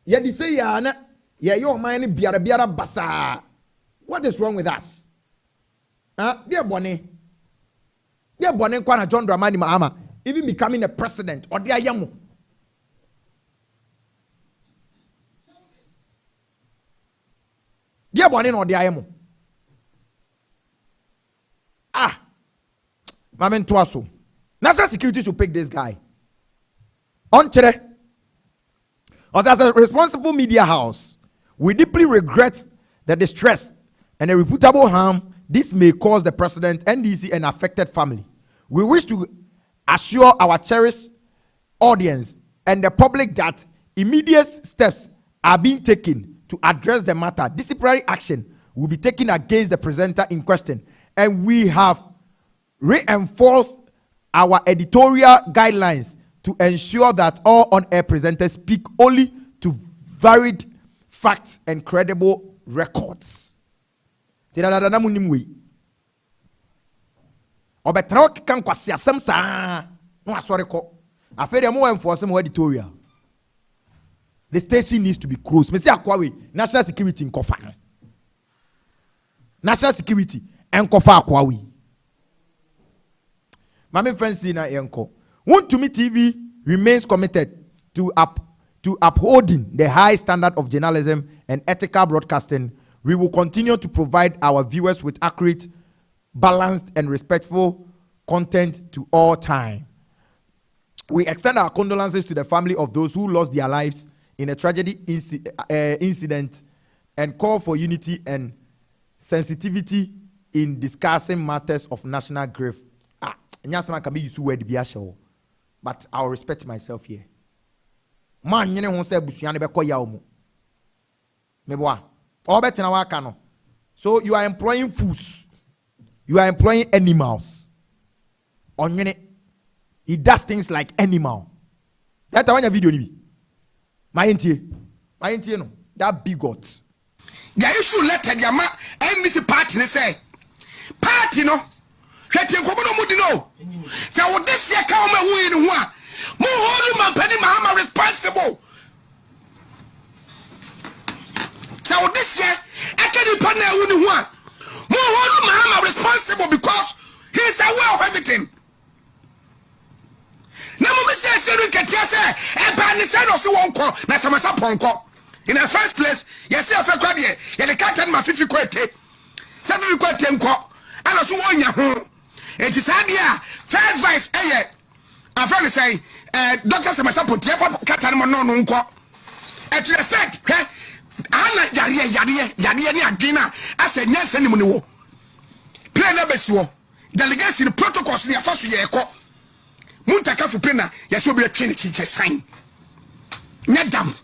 Yet the say ya na ye your man biara basa. What is wrong with us? Huh? Dear Bonnie kwa John Dramani Mahama even becoming a president or dear yamu. Dear Bonnie or dear yamu. Mamen Tuaso. National security should pick this guy. On As a responsible media house, we deeply regret the distress and irreparable harm this may cause the president, NDC, and affected family. We wish to assure our cherished audience and the public that immediate steps are being taken to address the matter. Disciplinary action will be taken against the presenter in question, and we have reinforced our editorial guidelines to ensure that all on-air presenters speak only to varied facts and credible records. Editorial. The station needs to be closed. National security in Kofa. National security and Kofa Akwawi. Mami Fancy na Yanko. Want to me TV remains committed to upholding the high standard of journalism and ethical broadcasting. We will continue to provide our viewers with accurate, balanced, and respectful content to all time. We extend our condolences to the family of those who lost their lives in a tragedy incident and call for unity and sensitivity in discussing matters of national grief. But I'll respect myself here. Man, you know, say busuane be koya omo. Meboa. Obetina wa kano. So you are employing fools. You are employing animals. Onyene. He does things like animal. That's why your video ni. My intie no. That bigot. Yeah, you should let the ma NBC party say. Party no. Hwete nkomo no mudi no. Say what this year come we in ho. Mo hold man penny Mahama responsible. Say what this year I can't partner we in ho. Mo hold Mahama responsible because he is aware of everything. Na mo be say ketia say e ba ni say no so won ko na samasa ponko. In the first place, yes, I feel quite here. You the captain, my 50 quete, 70 quete, and I was 1 year home. It is idea, first vice, I feel say, Doctor Samasa put your captain, no, and to the set, Anna Yadia, Dina, I said, yes, any money. Play the best war. Delegation protocols near first year. Muntaka for Pena, yes, will be a trinity sign. Nedam.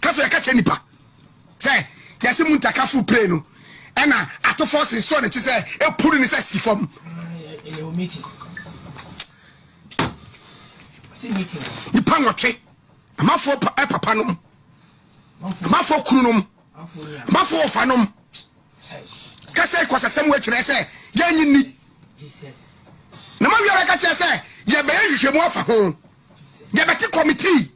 Kafu ya kache nipa. Say, yasi muntaka fu play no. Ena ato force so ne say e puru ni say sifom. Meeting. Meeting. Nipa nwotwe. Amafo papa nom. Amafo kunu nom. Amafo ofa nom. Kase kwasasem we kire say yanyi ni. Jesus. Na ma wiara ka kire say ye be hwehwemu afa ho. Ye beti committee.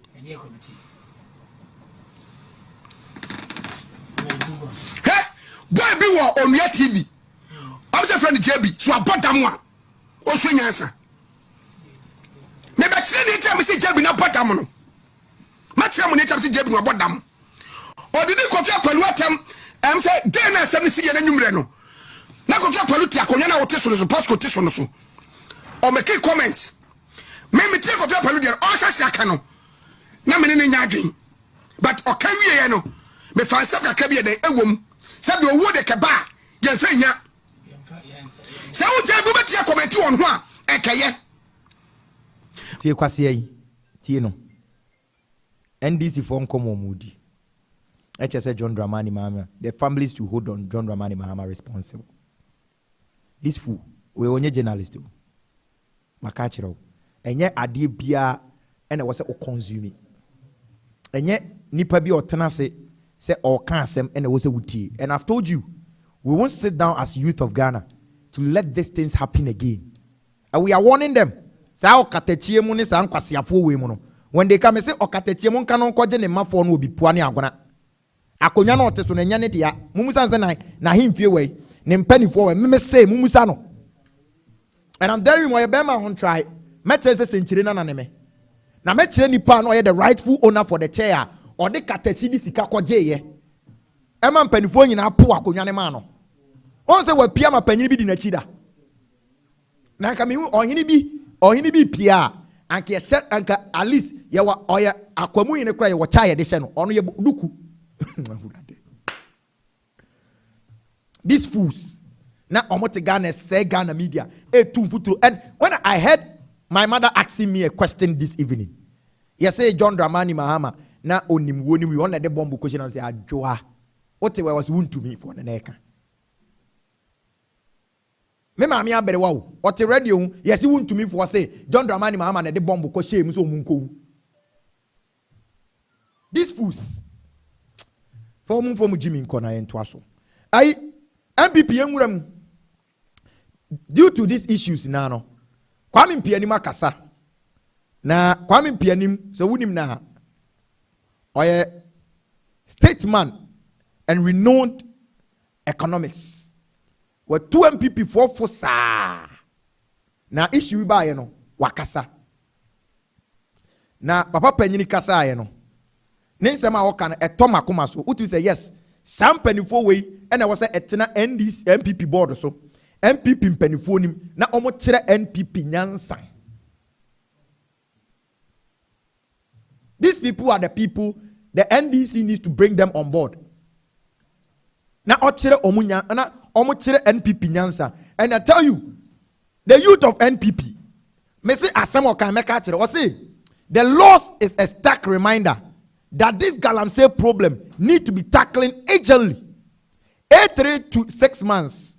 Boy be on your TV. I'm say friend JB, so about that one. O so nyansa. Me be tire ni tell me say JB na bottom no. Ma tire mo ni tell me say JB na bottom. O did Kofi Akwalu atem, am say dey na asem si ye na nwumre no. Na Kofi Akwalu ti akonya na wote so no passport so no so. O make comment. Me tire Kofi Akwalu dey o sa aka no. Na me ne nya adwen. But o ka wie no. Me fansa kakra bi dey ewom. Sabi owo de keba ye fenya se wo je bu betia comment won ho a ekeye tie kwase yi tie no NDC for nkomo mudi say John Dramani Mahama, the families to hold on John Dramani Mahama responsible. This fool we onye journalist maka chiro enye ade bia ene wo se o consume enye nipa bi otena se say all cancel and was a wuti. And I've told you, we won't sit down as youth of Ghana to let these things happen again. And we are warning them. When they come and say, Okatechie canon cogen and my phone will be puani agona. Akonyano tesun and yanetia, Mumusan na him few way, name penny for me say Mumusano. And I'm telling you, my Bema on try, matches a century anime. Now, match any pan or the rightful owner for the chair. Or the catechidi sika koje ye. Eman penifo nyina po akonyane ma no. On se we pia ma panyi bi di na chida. Na nka me ohini bi pia anka anka at least yawa oya akwamu yene kura ye wo cha ye de hye no ono ye duku these fools na omote Ghana say Ghana media futuro. And when I heard my mother asking me a question this evening, you say John Dramani Mahama na onim woni we on the bomb question and say adwoa what was wound to me for the neck. Me maami abere wa wo o te radio yes wound to me for say John Dramani Mahama na the bomb ko shame so munko. These fools for Jimmy Nkona ento aso ai MPP enwuram due to these issues na no Kwame Mpianim akasa na Kwame Mpianim so wunim na oye statesman and renowned economics were two MPP for sa na issue ba ye no wakasa na papa panyini kasa ye no ne nsema woka no etoma koma so utu say yes some penifo way and I was a etena NDC MPP board so MPP penifo nim na omo kire NPP nyansa. These people are the people the NDC needs to bring them on board. Na ochire omunya na omo kire NPP nyansa. And I tell you, the youth of NPP, me say asem kan meka kire, o say the loss is a stark reminder that this Galamsey problem need to be tackling urgently. ETE3 to 6 months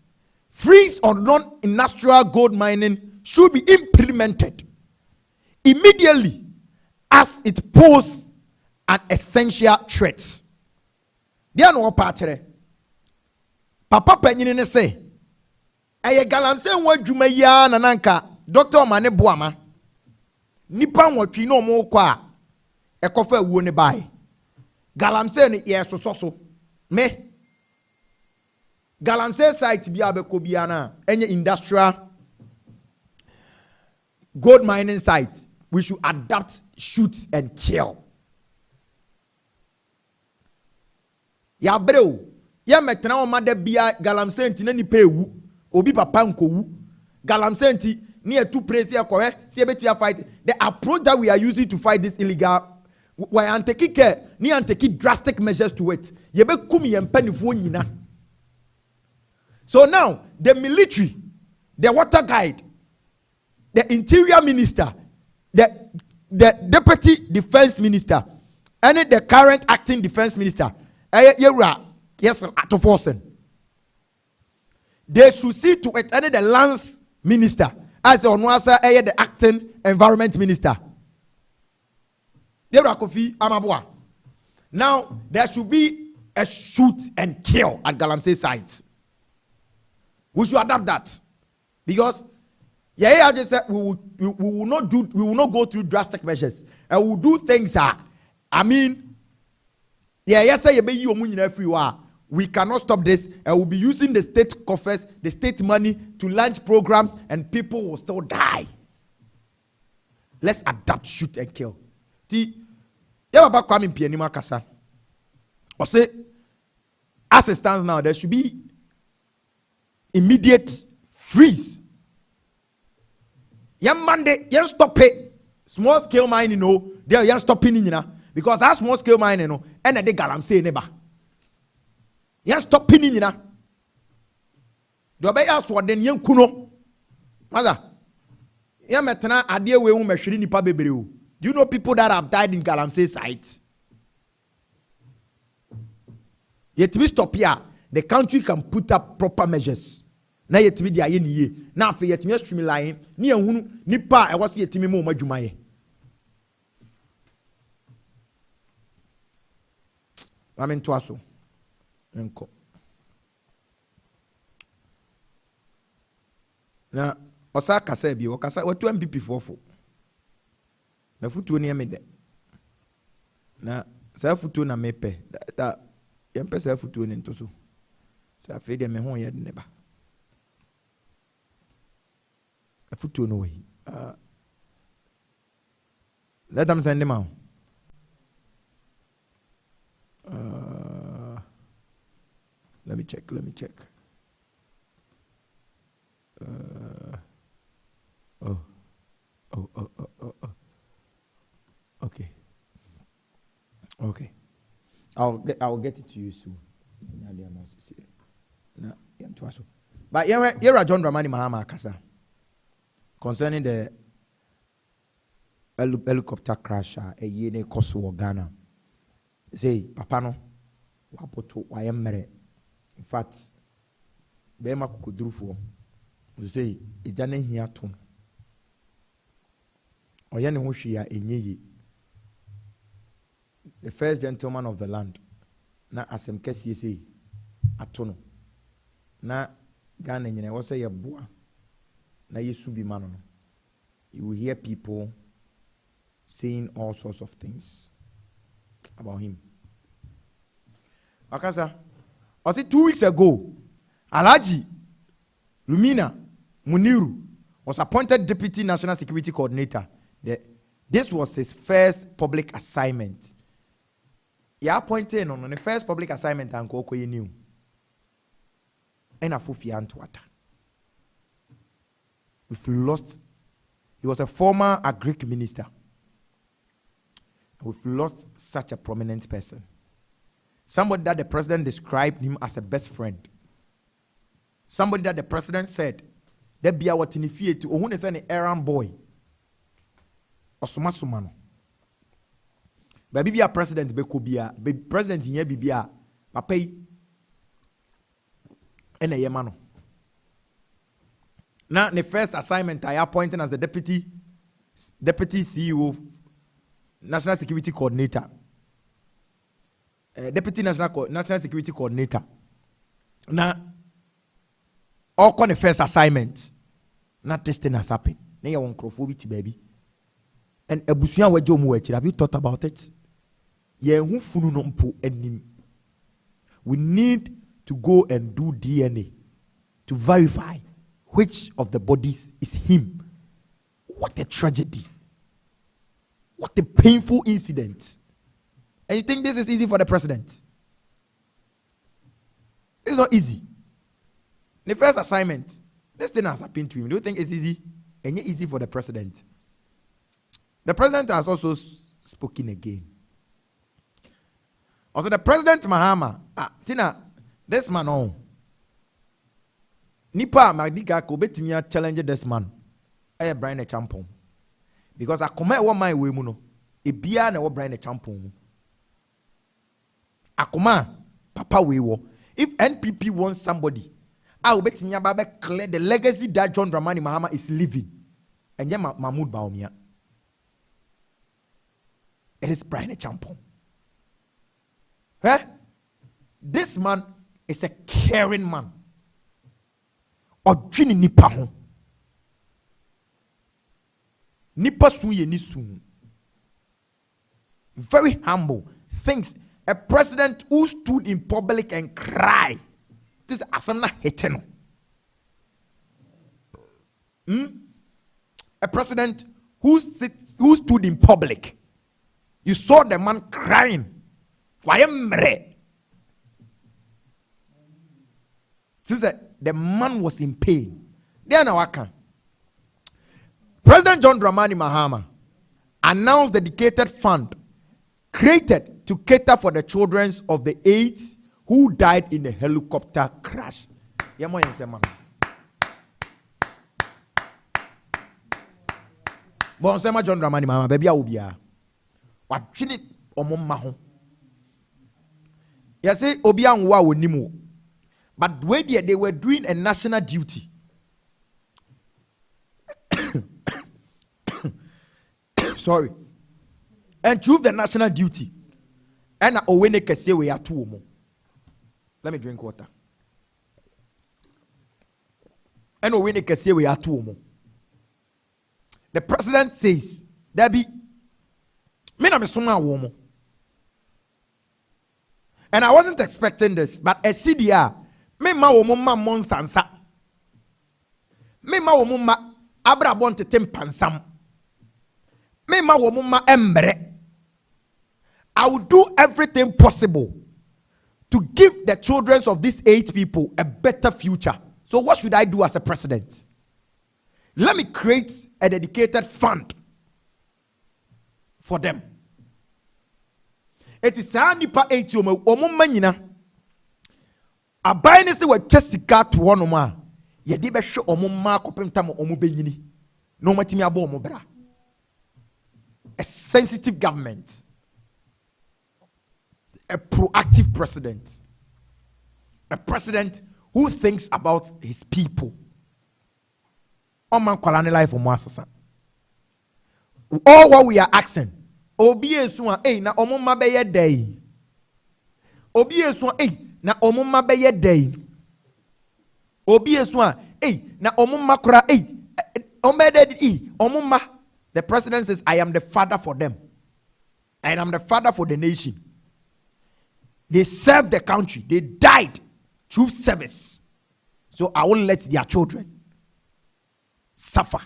freeze on non-industrial gold mining should be implemented immediately as it poses an essential threat. There no patre. Papa Penyini ne say, "Eye Galamsey nwa dwuma ya na nanka Dr. Mane Boama nipa nwotwi no mo kwa ekofa wuo ne bai. Galamsey ne ye so me Galamsey site bi abeko bia na enye industrial gold mining site. We should adapt, shoot and kill. Ya breo ya metena o made bia Galamsey nti na ni pewu obi papa nkowu Galamsey nti ni etu praise ya kohe si ebetia fight. The approach that we are using to fight this illegal, we are taking care ni and taking drastic measures to it. Yebe kum yempanifo nyina. So now the military, the water guide, the interior minister, the deputy defense minister, and the current acting defense minister, yes, to forcing. They should see to it, and the lands minister, as Onwasa, the acting environment minister. Now there should be a shoot and kill at Galamsey sites. We should adapt that because I just said we will not go through drastic measures and we will do things we cannot stop this and we'll be using the state coffers, the state money to launch programs and people will still die. Let's adapt, shoot and kill. As it stands now, there should be immediate freeze. Yan Monday, yan stop it. Small scale mining, no, they yan stopping in because that small scale mining, no, and the Galamsey neighbor. Yan stopping in do be ask what then yan kuno. Mother, yan metana adie we meshiri nipa bebreu. Do you know people that have died in Galamsey sites? Yet we stop here. The country can put up proper measures. Na yetimi dia ye niye. Na afi yetimi streamline ni ehunu nipa e wose yetimi mo madwuma ye. Amen to aso. Enko. Na osa kasa bi o kasa watu MPP fofo. Na futuo ni emede. Na sa futuo na mepe. Da yempe sa futuo ni ntoso. Sa fe de me ho ye de ne ba. A futuo no way. Let them send him out. Let me check. Oh. Okay. I'll get it to you soon. But here John Dramani Mahama Kasa concerning the helicopter crash a year in Kosovo, Ghana. Say, Papa no, wapoto wayemere. In fact, Bema kukudrufu. Say, ijane hiya tom. Oyane hoshia enyeyi. The first gentleman of the land. Na asem kesi say atono. Na Ghana nyene wose ye boa. Na yesu bi mano. You will hear people saying all sorts of things about him. Akasa, I said 2 weeks ago, Alaji Lumina Muniru was appointed Deputy National Security Coordinator. This was his first public assignment. He appointed on the first public assignment and Kokoye knew. And Afufi Antwata. We've lost. He was a former Agric minister. We've lost such a prominent person. Somebody that the president described him as a best friend. Somebody that the president said, there be our tinifie to ohun is an errand boy. Osuma sumano. Baby be a president be kubia, be president in ye bibia, papay and a yemano. Now the first assignment I appointed as the deputy CEO, National Security Coordinator. Deputy National Security Coordinator. Now, all on the first assignment, not testing has happened. Now you want crofobity, baby. And Ebusuya wejomu. Have you thought about it? We need to go and do DNA to verify which of the bodies is him. What a tragedy. What a painful incident. And you think this is easy for the president? It's not easy. The first assignment, this thing has happened to him. Do you think it's easy? And yet easy for the president. The president has also spoken again. Also, the president Mahama, Tina, this man on. Nipa Magdika Kobetimia challenge this man. I am Brian a champion. Because I come one my way muno. E bia na wo Brian a champion. Akoma papa we wo. If NPP wants somebody, I will bet me about clear the legacy that John Dramani Mahama is leaving. And yeah, Mahmoud Baumia. It is Brian a champion. Eh? This man is a caring man. Ojini nipa ho. Nipa suye ni sun. Very humble. Thinks a president who stood in public and cried. This is asamna heteno. A president who stood in public. You saw the man crying. The man was in pain. President John Dramani Mahama announced the dedicated fund created to cater for the children of the 8 who died in a helicopter crash. John Dramani Mahama, baby, Obia. What chinit omommaho. Yes, Obia Nwa Wonimu. But where they were doing a national duty. Sorry. And prove the national duty. And Owene Kese we are 2 more. Let me drink water. And Owene Kese we are 2 more. The president says, there be me na me suma womo. And I wasn't expecting this, but a CDR, me ma womo ma monsansa. Me ma womo ma abra bonte tempansam. Me ma womo ma embre. I will do everything possible to give the children of these 8 people a better future. So what should I do as a president? Let me create a dedicated fund for them. It is a nipa 80 omo manyina. Abai ne se wa chesika to wono ma. Ye de be hwe omo ma kopem tam omo benyini. No matimi abo omo bra. A sensitive government. A proactive president. A president who thinks about his people. Oman kwalane life omo asasa. All what we are asking. Obi esu a na omo ma be ye day. Obi esu a na omo ma be ye day. Obi esu a na omo ma kura omo ma. The president says, I am the father for them. And I'm the father for the nation. They served the country. They died through service. So I won't let their children suffer.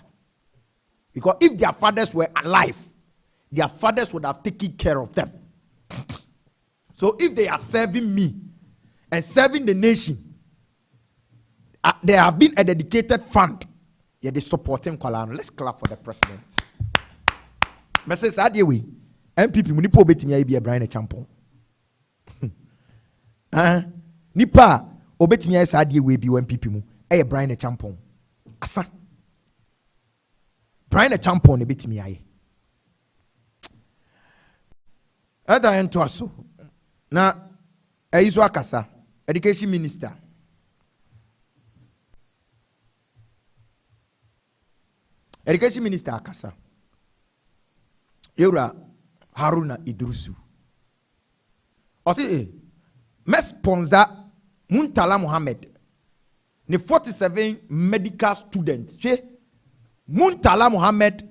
Because if their fathers were alive, their fathers would have taken care of them. So if they are serving me and serving the nation, there have been a dedicated fund. Yeah, they supporting Kwalano. Let's clap for the president. Message Adiwe, MPP munipo betimi ayi bi Brian Champon. Nipa obetimi ayi Adiwe bi MPP mu e Brian Champon. Asa. Brian Champon ne betimi ayi. Ada ento aso. Na eyizo akasa, education minister. Education minister akasa. Yura Haruna Idrusu. Osi sponsor Muntala Mohammed. Ne 47 medical students. Muntala Mohammed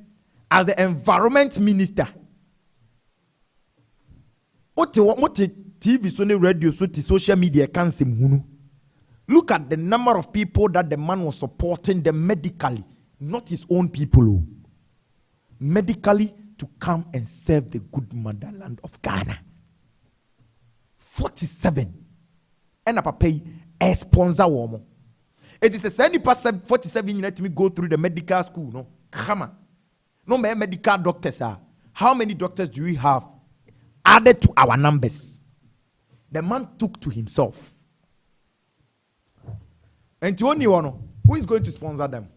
as the environment minister. What TV so ne radio so the social media can say hunu. Look at the number of people that the man was supporting them medically, not his own people. Medically to come and serve the good motherland of Ghana. 47. And a pay a sponsor woman. It is a 70% 47 you let me go through the medical school. No, come on. No more medical doctors are. How many doctors do we have added to our numbers? The man took to himself. And to only one, who is going to sponsor them?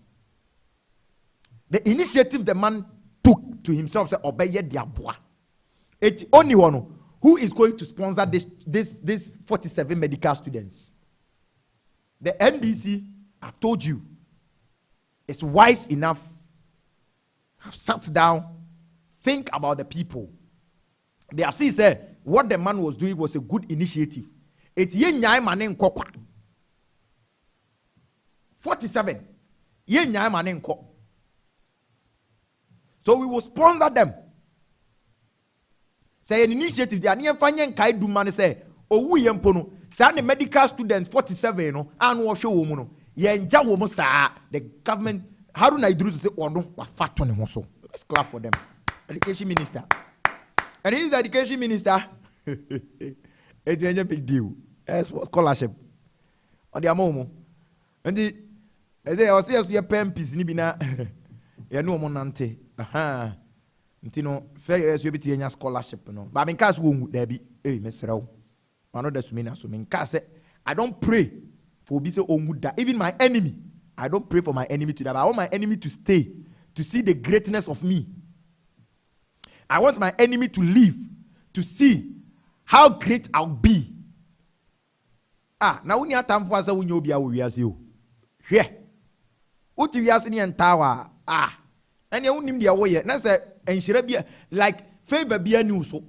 The initiative the man took to himself said, obey diabwa. It's only one who is going to sponsor this 47 medical students. The NDC, I've told you, is wise enough. Have sat down, think about the people. They have said what the man was doing was a good initiative. It's ye nyai manen kokwa. 47. Ye nyai manen kokwa. So we will sponsor them. Say an initiative, they are near finding Kaidu man say, oh, we empono, say the medical students 47, no, and wash your woman. Yenja woman, sir, the government, how do I do to say, oh, no, what fat on him also? Let's clap for them. Education minister. And he's the education minister. It's a big deal. As for scholarship. On the amomo. And the, I was here to your pen piece, Nibina. You know, Monante. Aha. Ntino serious you be tia scholarship no. But in case wo there be mesrao. Mano da sumina so in case I don't pray for be say onguda. Even my enemy, I don't pray for my enemy to die. But I want my enemy to stay to see the greatness of me. I want my enemy to live to see how great I'll be. Now when you time for us when you be a we as you. Hwe. Uti we as ni entawa. And you nim dia way na say enhyira bia like favor bia ni so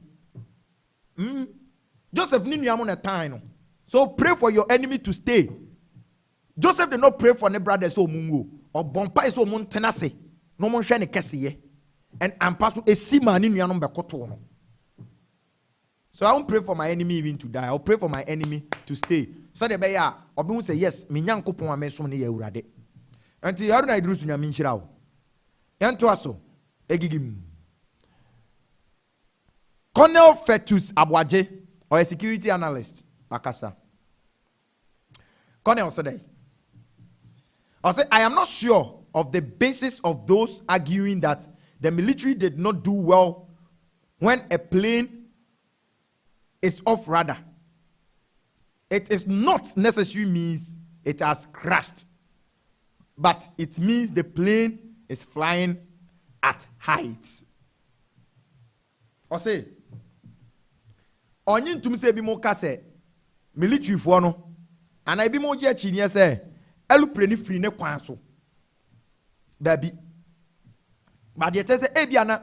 Joseph ni nuamo na time no, so pray for your enemy to stay. Joseph did not pray for ne brother so mungo or bompa so mun tenase no mon hwe ne keseye and ampa so esima ni nuano be koto no. So I won't pray for my enemy even to die. I'll pray for my enemy to stay. So the beya obi hu say yes me nyankopon amesom ne ya urade anti yaru na idrusu nya minhyira wo yanto aso egigim. Colonel Fetus Abwaje, or a security analyst, Akasa. Colonel said, I am not sure of the basis of those arguing that the military did not do well when a plane is off radar. It is not necessarily means it has crashed, but it means the plane is flying at heights. Or say, onyin tum say bi mo ka say military fo no and I bi mo je chi ne say elupre ni free ne kwan so da bi but they say e bia na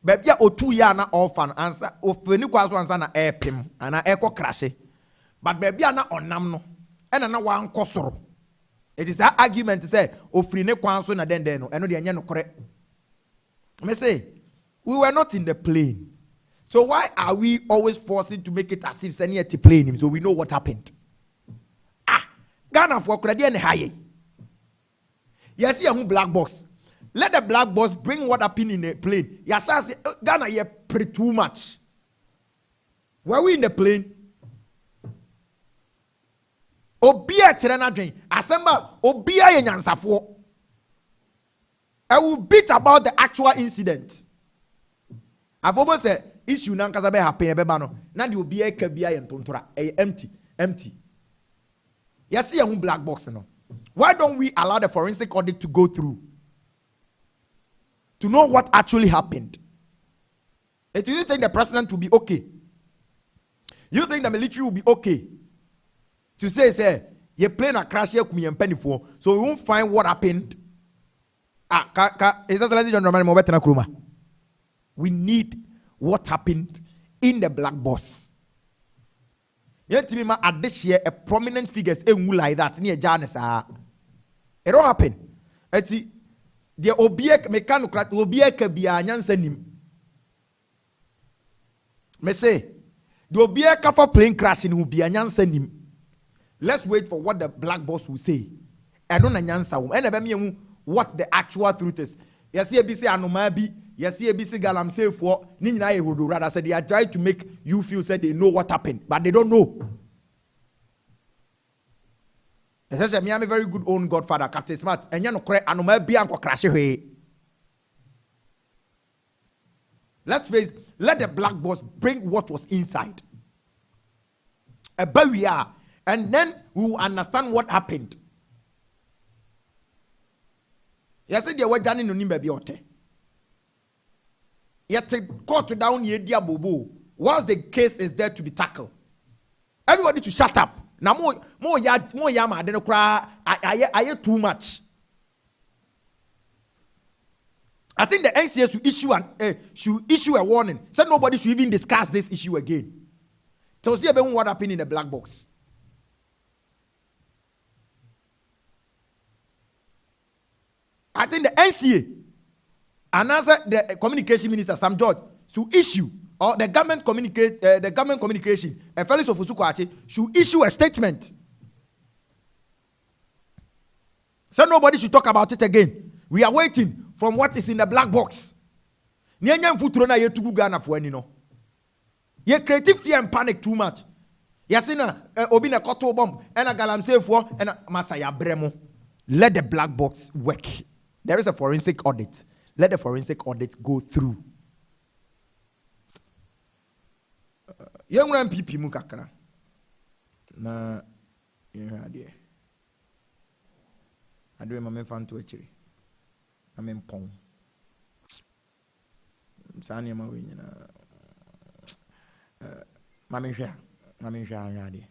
ba bia otu ya na orphan ansa ofeni kwan so ansa na airpim ana eko crash but ba bia na onam no ena na wan kosoro. It is that argument to say ofri ne kwan so na den no eno de enye no kore. Me say we were not in the plane. So why are we always forcing to make it as if Senea to plane him so we know what happened? Ghana for credit and high. Yes, you black box. Let the black box bring what happened in the plane. Yes, Ghana you pretty too much. Were we in the plane? Obia tirana dwen. Assemble Obia yenyansafo. I will beat about the actual incident. I've almost said issue na nkasa be happen e be ba no na de obi eka bia ye ntontora empty. Yes, see a black box no. Why don't we allow the forensic audit to go through to know what actually happened? Do you think the president will be okay? You think the military will be okay to say you plane a crash here kumi penny for so we won't find what happened? Is that ladies and gentlemen? We need what happened in the black box. Yet to me, at this year, a prominent figures like that near Janice. It don't happen. It's the obiek mechanocrat obiek be a nyansenim. Me say the obiek for plane crashing will be a nyansenim. Let's wait for what the black box will say. I don't nyansa. And what the actual truth is. Yes, here be say anomabi. Yes, here be say galam say for Nina Yehudu rather said they are trying to make you feel said they know what happened, but they don't know. Essentially, I'm a very good own godfather, Captain Smart, and you know, anomabi and crash away. Let's face, let the black box bring what was inside. A barrier, and then we will understand what happened. Yes, they were done in the Nimba. Yet court down ye dia bobo. Once the case is there to be tackled, everybody to shut up. Now more yama. I don't cry. I too much. I think the NCS should issue a warning. Said nobody should even discuss this issue again. So see about what happened in the black box. I think the NCA and answer the communication minister Sam George should issue or the government communication Felix Ofosu-Kwakye should issue a statement. So nobody should talk about it again. We are waiting from what is in the black box. Nyanya mfuturo na yetugu Ghana for any no. Ye creative fear and panic too much. Yasina obi na koto bomb and a galamsey for and masaya bremo. Let the black box work. There is a forensic audit. Let the forensic audit go through. Young man pipi mukakara. Na yehade. Adwe mame fan to echiri. Mame pong. Sani ma we nyina. Mame hwa yehade.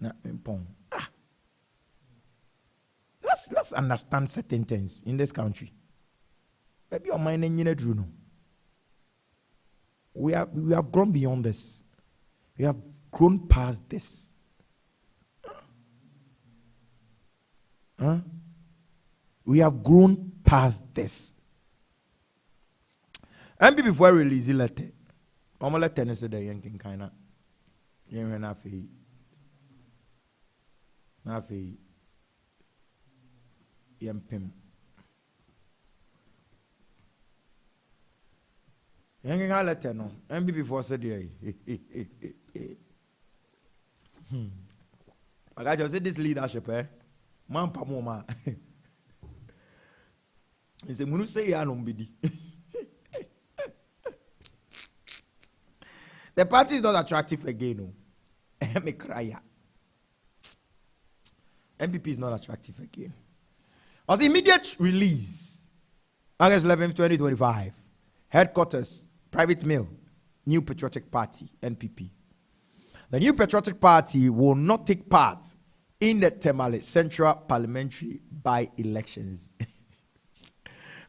Na pong. Let's understand certain things in this country. Maybe your mind ain't true no. We have grown beyond this. We have grown past this. We have grown past this. And before I release the letter, I'm gonna let tennis the yanking kinda. You're not free. Not free. Yempim. Hanging a letter no. And before said I got just this leadership, Man Pamoma. He said, Munu say Yanumbidi. The party is not attractive again. No. Me cry. MPP is not attractive again. As immediate release, August 11, 2025, headquarters, private mail, New Patriotic Party, NPP. The New Patriotic Party will not take part in the Tamale Central Parliamentary by-elections.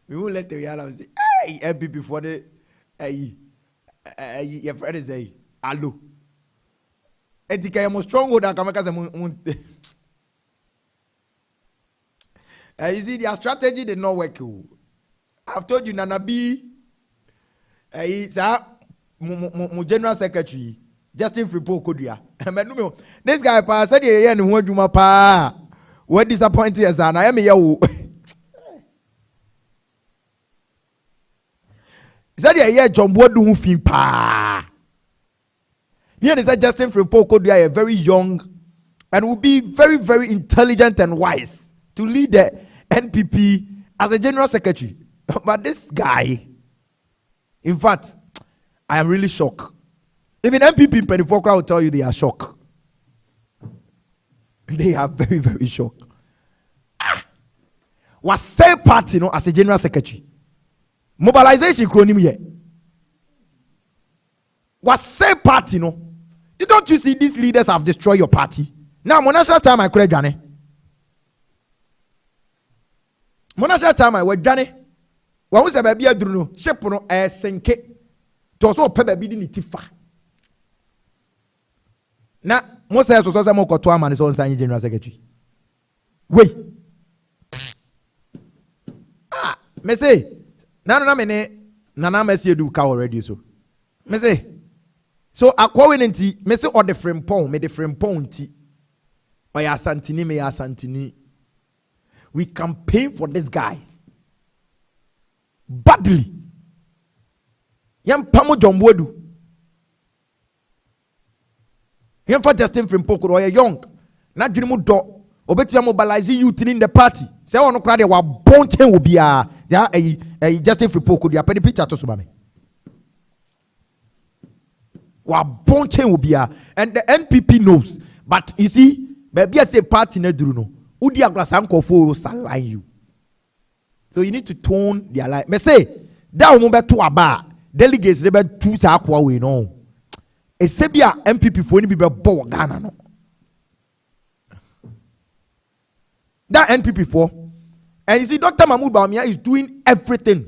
We won't let the reality say, hey, MPP for the, your friend is a, hello. Etika ya mo strong than Kamaka's you see, their strategy did not work. I've told you, Nana B, general secretary, Justin Fripo Kodia. This guy, said, yeah, and what you pa, what disappointed as I am here. Said, yeah, John Bodu fin pa. Here is Justin Fripo Kodia, a very young and will be very, very intelligent and wise to lead the NPP as a general secretary. But this guy, in fact, I am really shocked. Even NPP in Pennyfolk will tell you they are shocked. They are very, very shocked. Was say party, as a general secretary. Mobilization chronim here. Was say party, You don't you see these leaders have destroyed your party? Now, national time I could have Monasha time I was Johnny. What was a baby Adruno? Shepono as Senke. To also pay baby in Tifa. Now, most of us also more Cotoa man is on signing general secretary. Wait. Me say, Nana Messi do cow already so. Me say, so a covenanty, me say or the frame pong, me the frame pong tea. Or ya Santini, me ya Santini. We campaign for this guy badly. Yam pamo Jombodu. Yam for Justin Frimpoko or young. Not Jimmy Do. Obetia mobilizing youth in the party. Say on crowd wa bonchen will be a Justin Frimpoko. Dia penny picture to subame. Wa bonchen will be a and the NPP knows. But you see, maybe I say party ne druno. Udia glasanko for salai you. So you need to tone their life. Me say that will be to a bar. Delegates they be two sa akwa we no. E sebia MPP for ni be bo Ghana no. That NPP for and you see Dr. Mahmoud Bawumia is doing everything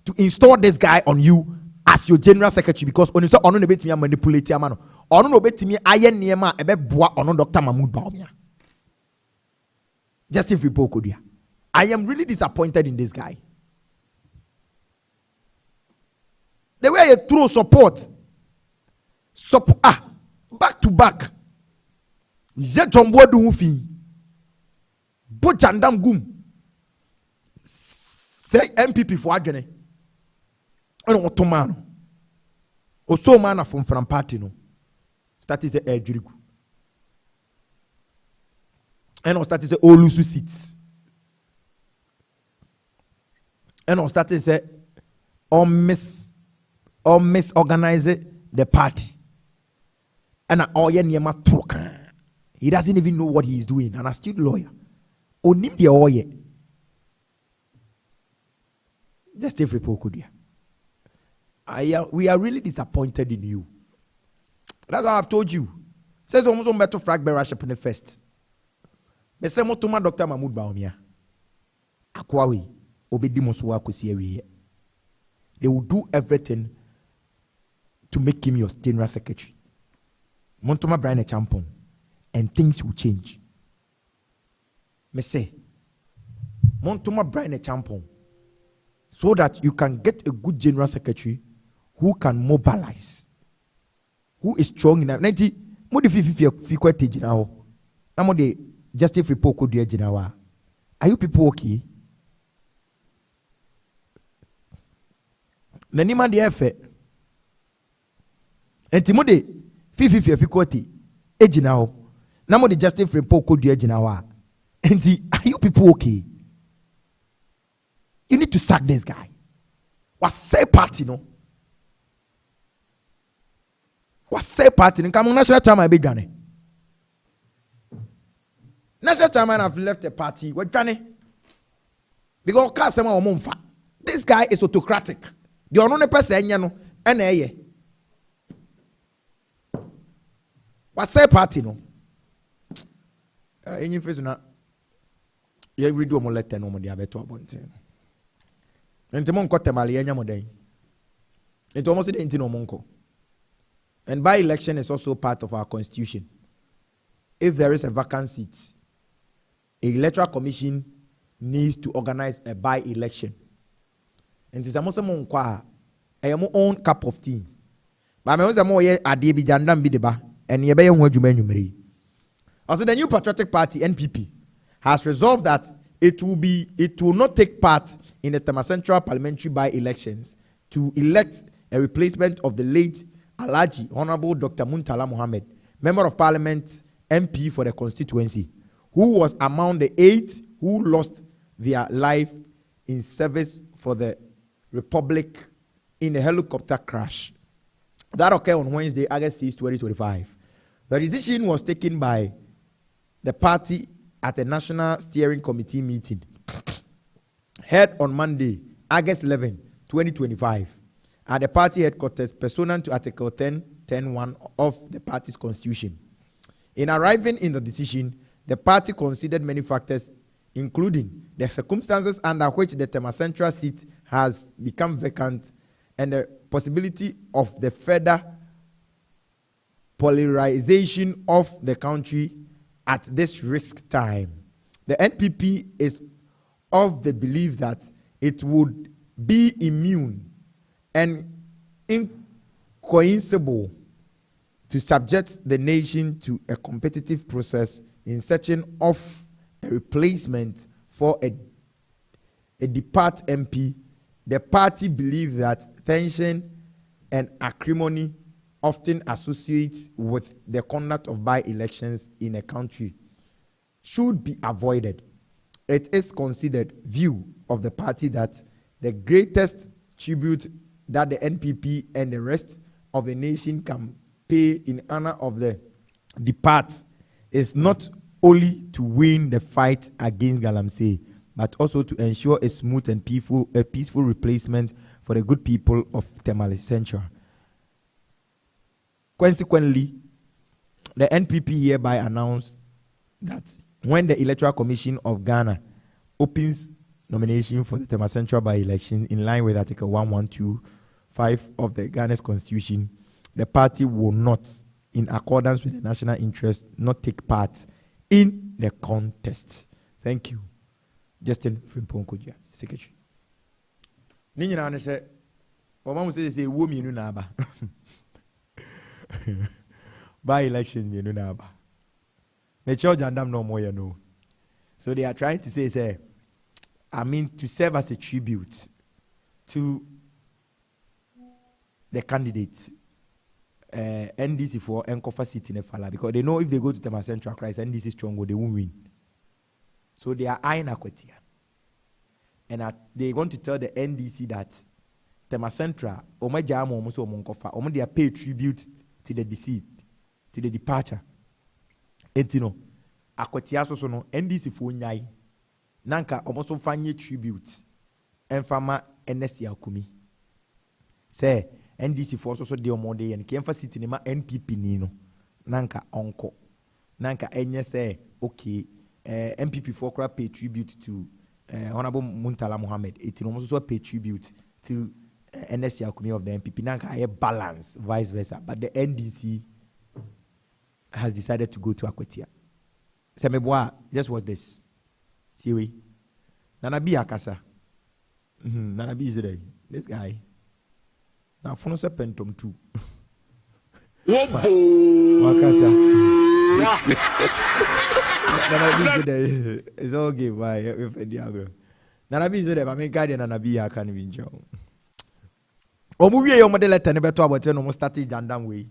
to install this guy on you as your general secretary because on so ono no betimi manipulate am no. Ono no betimi aye niema e be boa ono Dr. Mahmoud Bawumia. Justin Fripo Kodia. I am really disappointed in this guy. The way you throw support, back to back. Jet on board do fi. Bochandam gum. Say MPP for agene. Ono otomano. Oso mana from party no. That is a ejirigu. And on started say Olusu seats. And on started say misorganize the party. And he doesn't even know what he is doing. And a still lawyer. Onim the oye. Just every pokudia. We are really disappointed in you. That's what I've told you. Says almost on better frag beraship in the first. Me say motuma Dr. Mahmoud Bawumia. Akwawi obedi mosuwa kusiye. They will do everything to make him your general secretary. Montuma Brian Champon and things will change. Me say Montuma Brian Champon so that you can get a good general secretary who can mobilize, who is strong enough. 90 modi fi kwete jina na modi Justin Fripo Kodia jinawa. Are you people okay? Nanima de efe. Enti mode fi kwete ejinawo. Na modi Justin Fripo Kodia jinawa. Enti are you people okay? You need to sack this guy. Was say party no. What's say party? Come on, national chairman be Johnny. National chairman have left the party. What Johnny? Because Kasema or Mumfa. This guy is autocratic. The only person you know, and what's say party no? Any face na. You read do mo letter no mo dia beto abonten. Enti mo nko temale anya mo den. Enti almost the enti no mo nko. And by election is also part of our constitution. If there is a vacant seat, a electoral commission needs to organize a by-election. And it's almost a own cup of tea. But I was a more adi bi jandam bi deba and ye be yon juma numeri. Also, the new patriotic party NPP has resolved that it will not take part in the Tema Central parliamentary by-elections to elect a replacement of the late Alhaji Honorable Dr. Muntala Mohammed, Member of Parliament MP for the constituency, who was among the 8 who lost their life in service for the Republic in a helicopter crash. That occurred on Wednesday, August 6, 2025. The decision was taken by the party at a National Steering Committee meeting held on Monday, August 11, 2025, at the party headquarters pursuant to Article 10.1 of the party's constitution. In arriving in the decision, the party considered many factors, including the circumstances under which the Tema Central seat has become vacant and the possibility of the further polarization of the country at this risk time. The NPP is of the belief that it would be immune and incoercible to subject the nation to a competitive process in searching of a replacement for a depart MP. The party believes that tension and acrimony often associates with the conduct of by-elections in a country should be avoided. It is considered view of the party that the greatest tribute that the NPP and the rest of the nation can pay in honor of the depart is not only to win the fight against Galamsey, but also to ensure a smooth and peaceful replacement for the good people of Tema Central. Consequently, the NPP hereby announced that when the Electoral Commission of Ghana opens nomination for the Tema Central by-election in line with Article 1125 of the Ghana's Constitution, the party will not, in accordance with the national interest, not take part in the contest. Thank you. Justin Frimpong-Kodja, Secretary. Ninyina ne se omamu se wo mienu na aba. By election mienu na aba. Me church andam no more no. So they are trying to say to serve as a tribute to the candidates. NDC for Enkofa City in Fala, because they know if they go to Tema Central Christ, NDC strong, they won't win. So they are eyeing Akwetia. And they want to tell the NDC that Tema Central, they are pay tribute to the deceased, to the departure. And you know, Akwetia so no NDC for Nyai. Nanka almost fanye tribute. Enfama NSC Akumi. Say NDC for also de omode and Kemfa City nema NPP nino. Nanka onko. Nanka enye say okay. MPP for pay tribute to Honorable Muntala Mohammed. It also pay tribute to NSC Akumi of the MPP. Nanka a balance, vice versa. But the NDC has decided to go to Akwetia. Semeboa, just watch this. See we. Nanabi Akasa. Nanabi Israel. This guy. Now phone se pentom too. Akasa. Nanabi Israel. It's all game. Why? Nanabi Israel. I mean, guy Nanabi Akan Winjo. Omuwie yo model letter ne beto abote no mo start jandam way.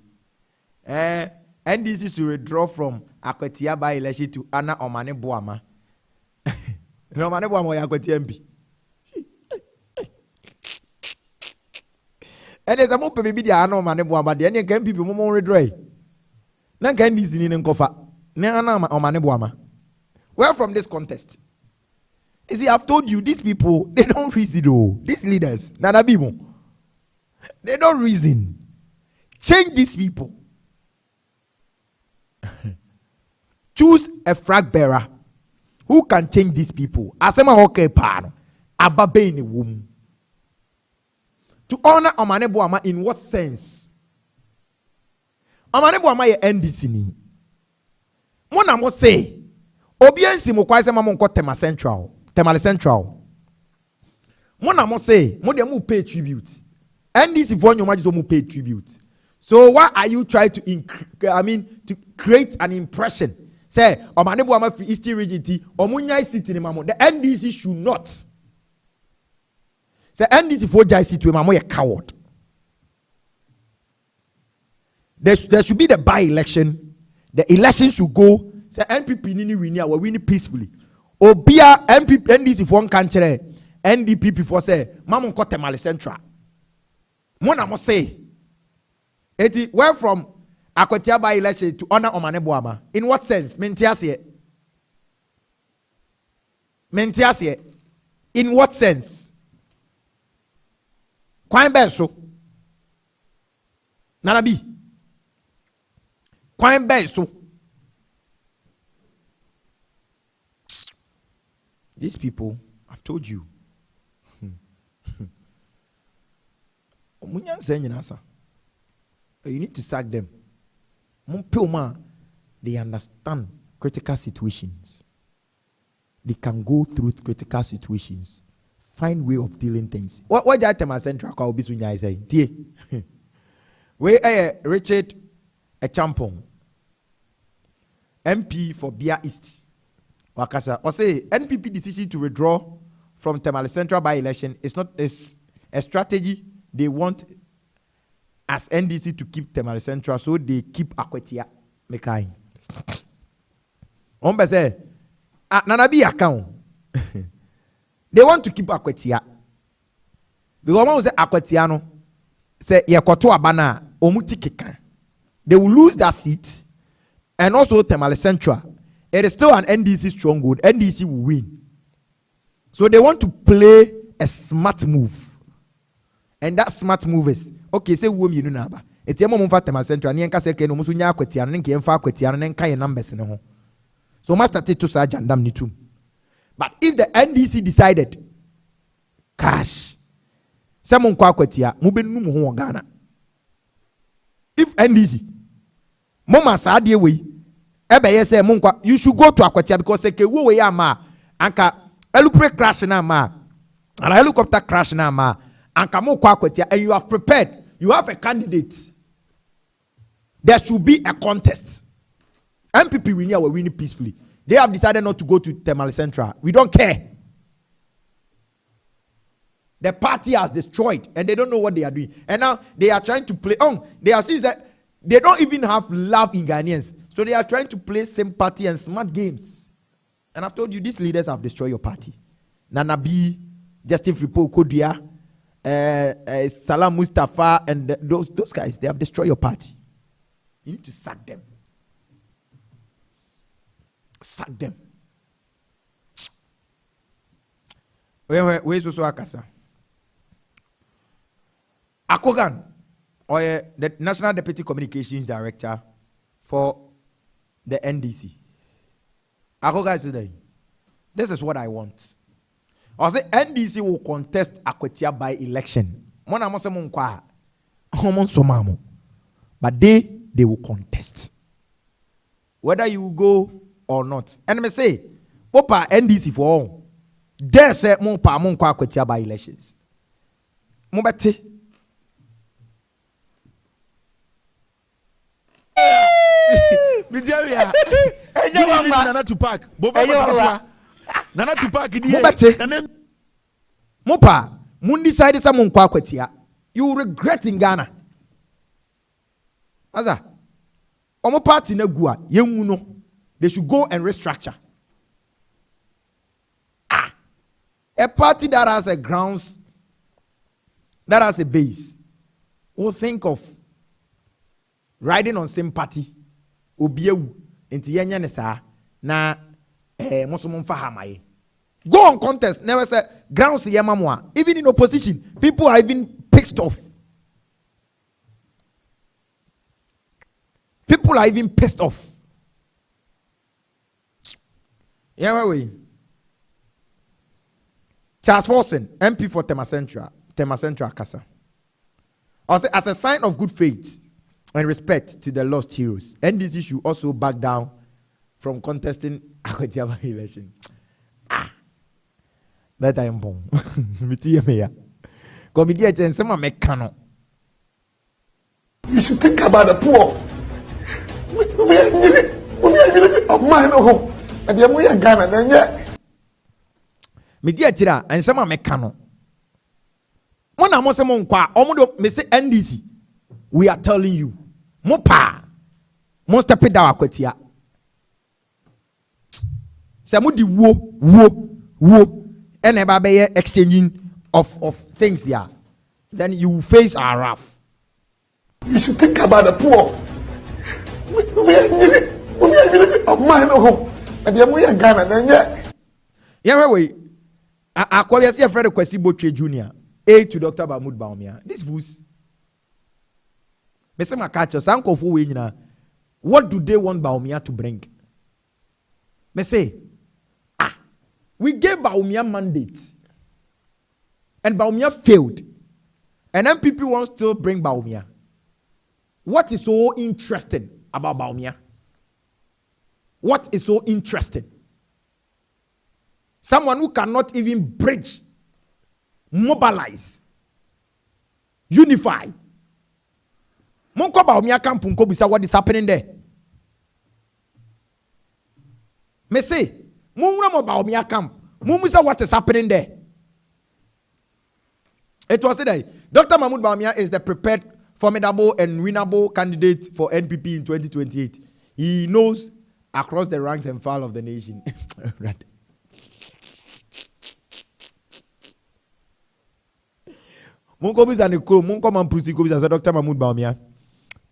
NDC should withdraw from Akwetia by election to Anna Omane Boama. No Omane Boama ya Akwetia MP. And there's a more baby, I know, man, but the can people more dry. None can this in Kofa. Nana or Manebuama. Where from this contest? You see, I've told you, these people, they don't reason, though. These leaders, Nana Bibo, they don't reason. Change these people. Choose a flag bearer who can change these people. Asema okay pan, ababe in a womb. To honor Omanebuama in what sense? Omanebuama ye NDC ni. Mona mo say, obiensi mo kwa se mamon ko Tema Central. Temale Central. Mona mo say, mo dem pay tribute. NDC for your majiso mo pay tribute. So why are you trying to to create an impression? Say, Omanebuama free East Region T, Omunya City ni mamo. The NDC should not. Say NDC for Jai City, mamo a coward. There should be the by-election. The election should go. Say NPP nini win ya, we win peacefully. Obia NDC for one country, NDP for say, mamo ko Temale Central. Mona mo say, eti where from Akwatia by election to honor Omanebuama? In what sense? Mentiasie. In what sense? Kwan benso. Nanabi. Kwan benso. These people, I've told you. You need to sack them. They understand critical situations. They can go through critical situations, find way of dealing things. What that Tema Central call be say? We Richard a champon MP for Bia East. Wakasa or say NPP decision to withdraw from Temale Central by election is not a strategy they want as NDC to keep Temale Central, so they keep Akwatia Mekai. Ombe say, Nanabi account. They want to keep Akwatia. The woman say Akwatiano say Yakoto Abana Omuti Keka. They will lose that seat, and also Temale Central. It is still an NDC stronghold. NDC will win. So they want to play a smart move. And that smart move is okay, say wo mi nu na ba. Eti emo mo fa Tema Central ne enka se ke no muso nya Akwatia no nke emfa Akwatia no enka ye numbers ne ho. So master to sa jandam ni tum. But if the NDC decided cash say mo nkwa Akwatia mo be nu mo ho Ghana. If NDC mo ma sa de we ebe ye say mo nkwa, you should go to Akwatia because say ke wo we ya ma anka helipre crash na ma and helicopter crash na ma. And you have prepared, you have a candidate. There should be a contest. MPP will win peacefully. They have decided not to go to Temale Central. We don't care. The party has destroyed and they don't know what they are doing. And now they are trying to play. They have seen that they don't even have love in Ghanaians. So they are trying to play sympathy and smart games. And I've told you, these leaders have destroyed your party. Nana B, Justin Fripo Kodia, Salam Mustafa, and those guys, they have destroyed your party. You need to sack them. Sack them. Where's also Akasa? Akogan, or the National Deputy Communications Director for the NDC. Akogan said, this is what I want. I say NDC will contest Akwatia by election. But they will contest. Whether you will go or not. And me say, Popa NDC for all. There say mon pa mon kwa Akwatia by elections. Mobati. Nigeria. Nana to park. Nana to park in the Mopa, Mundi side is a Monkwa Kwatia. You regret in Ghana. Aza. Omo party na gua, yemuno. They should go and restructure. A party that has a grounds, that has a base, will think of riding on sympathy. Obiewu enti yenya ne saa na musumum fa hamaye. Go on contest. Never say grounds yemamwa. Even in opposition, people are even pissed off. People are even pissed off. Yeah, we. Charles Forson, MP for Tema Central Kasa. Also, as a sign of good faith and respect to the lost heroes, NDC should also back down from contesting Akwetiaba election. That I am born. You should think about the poor. Of mine, oh, and the Amuya Ghana, then yet. Media Chira and some mekano. One amosemon kwa omodo me say NDC. We are telling you. Mopa. Mo step it down Akwetia. Samudi wo. And a exchanging of things here. Then you face our wrath. You should think about the poor. Of mine, oh, and the Amuya Ghana, then yet. Yeah, wait. I call you a friend of Kwesibo Junior. A to Dr. Mahmoud Baumia. This was Mr. Makacha, Sanko Fuwina. What do they want Baumia to bring? Me say, we gave Baumia mandates, and Baumia failed. And then people want to bring Baumia. What is so interesting about Baumia? What is so interesting? Someone who cannot even bridge, mobilize, unify. Monko Baumia camp unko bisa what is happening there. Me say, Mumra mo Baumia camp. Mumisa what is happening there. It was said Dr. Mahmoud Baumia is the prepared, formidable, and winnable candidate for NPP in 2028. He knows across the ranks and file of the nation. Right. Munko bisa ni krom, munko man prusi ko bisa Dr. Mahmoud Baumia.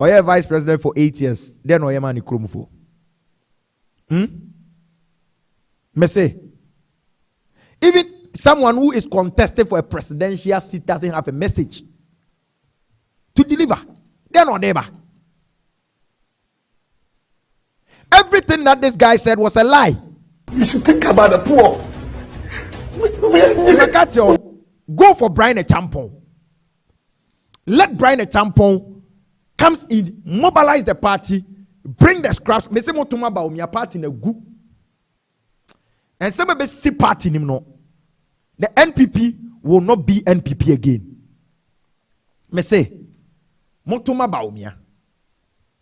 Oye vice president for 8 years. Then oye man ni krom for. Me say, even someone who is contested for a presidential seat doesn't have a message to deliver. They're not there. Everything that this guy said was a lie. You should think about the poor. Go for Brian Champon. Let Brian Champon comes in, mobilize the party, bring the scraps. Me say mo tuma ba o party na gu. And some of the party no. The NPP will not be NPP again. Me say, Montoma Baumia,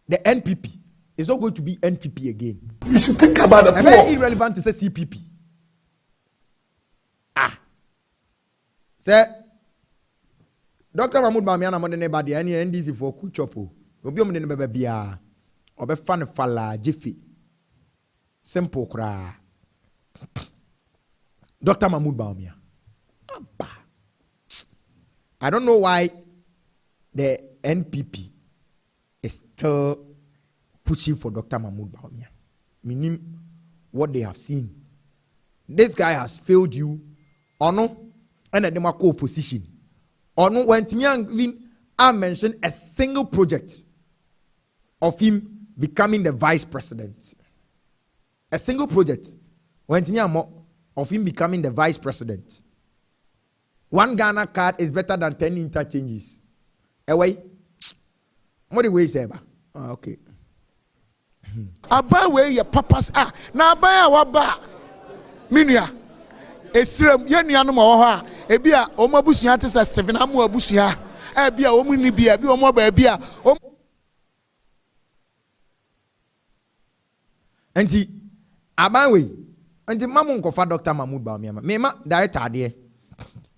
the NPP is not going to be NPP again. You should think about the poor. Very irrelevant to say CPP. Say, Dr. Mahmoud Baumia na money nebadi any NDC for kuchopo. Obi omne nebe bia. Obe fan fala jiffy. Simple kra. Dr. Mahmoud Baumia. I don't know why the NPP is still pushing for Dr. Mahmoud Baumia. Meaning what they have seen. This guy has failed you. Or no, and a co-opposition. Or no, when even I mentioned a single project of him becoming the vice president. A single project. When of him becoming the vice president. One Ghana card is better than 10 interchanges. Away. What do we say about? Okay. Aba where your papas are. Na aba waba. Minia. Esrem ye nuanom wo ho a ebia omabusua te sa Stephen amu abusua ebia omuni bia bi omo ba bia Enti abanwe enti mamu nkofa Dr. Mahmoud Baumia mema director ade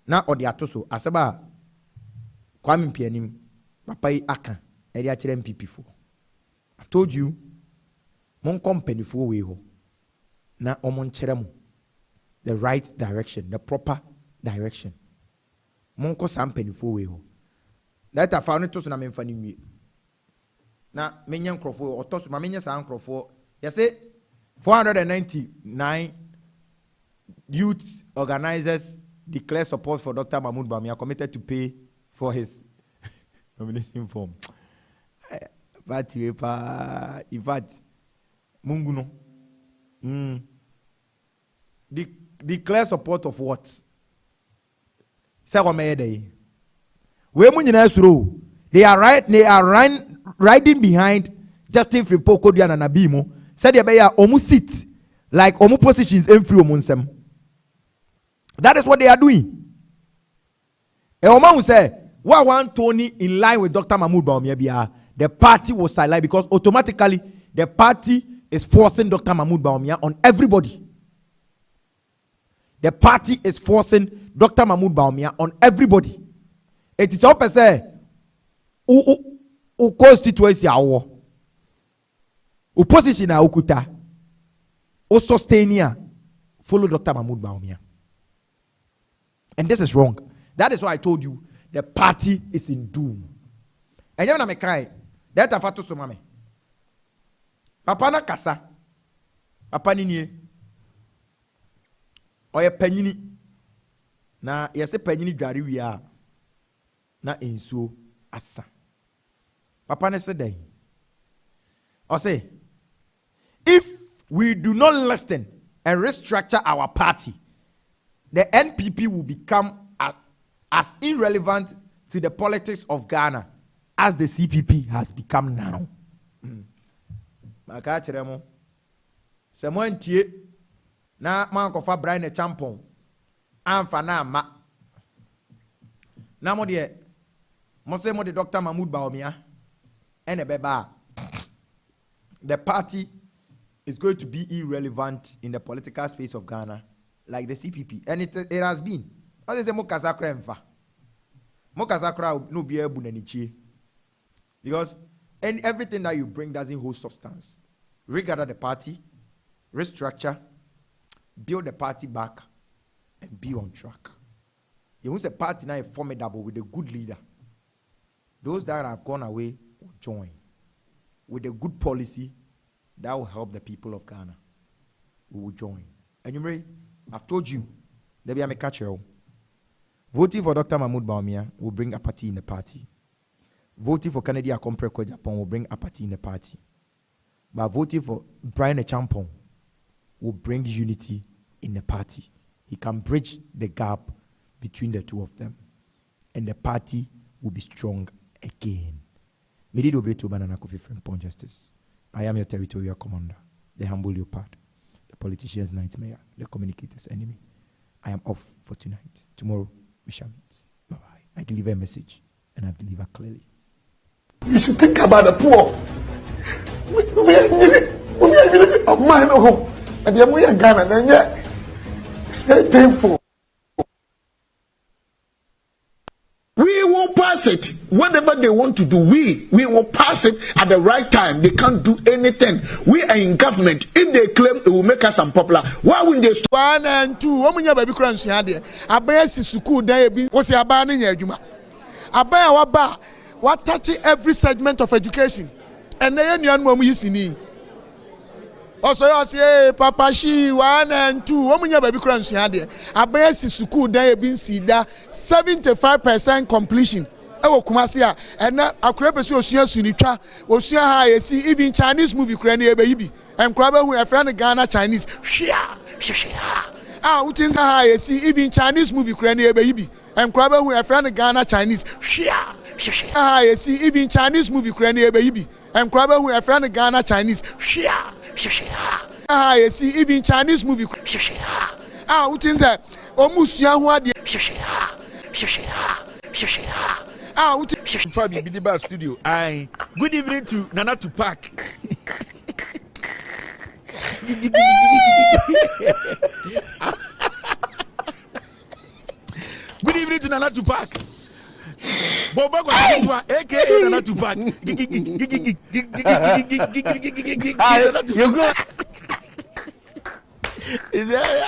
na ode atoso aseba kwame mpianim papa yi aka eri a kire MPP fo. I've told you mon company fo we ho na omon kire mu the right direction, the proper direction. Monko sampeni for we ho. That I found it to na memfa ni wie. Na menya nkrofo otoso ma menya sa nkrofo. You say 499 youth organizers declare support for Dr. Mahmoud Bawumia, committed to pay for his nomination form. But in fact, Munguno. Declare support of what? Say what may they? They are riding behind Justin Fripo Kodian and Abimo. Said they are almost sit like almost positions in free omunsem. That is what they are doing. A woman will say, "What want Tony in line with Dr. Mahmoud Bawumia?" The party was silent because automatically the party is forcing Dr. Mahmoud Bawumia on everybody. The party is forcing Dr. Mahmoud Bawumia on everybody. It is all per se. U constituency awo. Opposition a ukuta. O sustainia follow Dr. Mahmoud Bawumia. And this is wrong. That is why I told you the party is in doom. And you know me cry. That a fatu sumame. Papa na kasa. Papa ni nie. Oye panyini. Na yese panyini dware wia. Na ensuo asa. Papa ne said day. I say, if we do not listen and restructure our party, the NPP will become as irrelevant to the politics of Ghana as the CPP has become now. Makachiremo. Someone tie na man kofa Brian Champon. Amfa na ma. Na mo de mo se mo de Dr. Mahmoud Bawumia ene beba. The party is going to be irrelevant in the political space of Ghana like the CPP, and it has been. What is the Mokazakra emfa? Mokazakra no be able to because everything that you bring doesn't hold substance. Regather the party, restructure, build the party back, and be on track. You want a party now formidable with a good leader. Those that have gone away will join with a good policy that will help the people of Ghana. We will join. And you ready? I've told you, there be a catcher. Voting for Dr. Mahmoud Bawumia will bring apathy in the party. Voting for Kennedy Akompreko Japan will bring apathy in the party. But voting for Brian Champon will bring unity in the party. He can bridge the gap between the two of them. And the party will be strong again. Medid Obretuoba and Kofi Frimpong Justice. I am your territorial commander, the humble leopard, the politician's nightmare, the communicator's enemy. I am off for tonight. Tomorrow we shall meet. Bye-bye. I deliver a message, and I've delivered clearly. You should think about the poor. Of mine home. And then we are Ghana, and yet it's very painful. We will pass it. Whatever they want to do, we will pass it at the right time. They can't do anything. We are in government. If they claim it will make us unpopular, why wouldn't they? 1 and 2. What when you baby crunch here? Abaya si suku dan ebi. What's your abaya ni adwuma? Abaya waba. What touching every segment of education. And then you know we see. Also, I say, Papa, she 1 and 2. What when you baby crunch here? Abaya si suku dan ebi sida 75% completion. Kumasia and now I create a sunitwa osua ha yesi even Chinese movie kura na ebeyibi and kraba hu a friend Ghana Chinese utinsa ha yesi even Chinese movie kura na ebeyibi and kraba hu a friend Ghana Chinese ha yesi even Chinese movie kura na ebeyibi and kraba hu a friend Ghana Chinese ha yesi even Chinese movie utinsa omusua hu ade Fabi Bidiba Studio. Good evening to Nana Tupac. Good evening to Nana Tupac. Boba aka Nana Tupac. You go. Is there?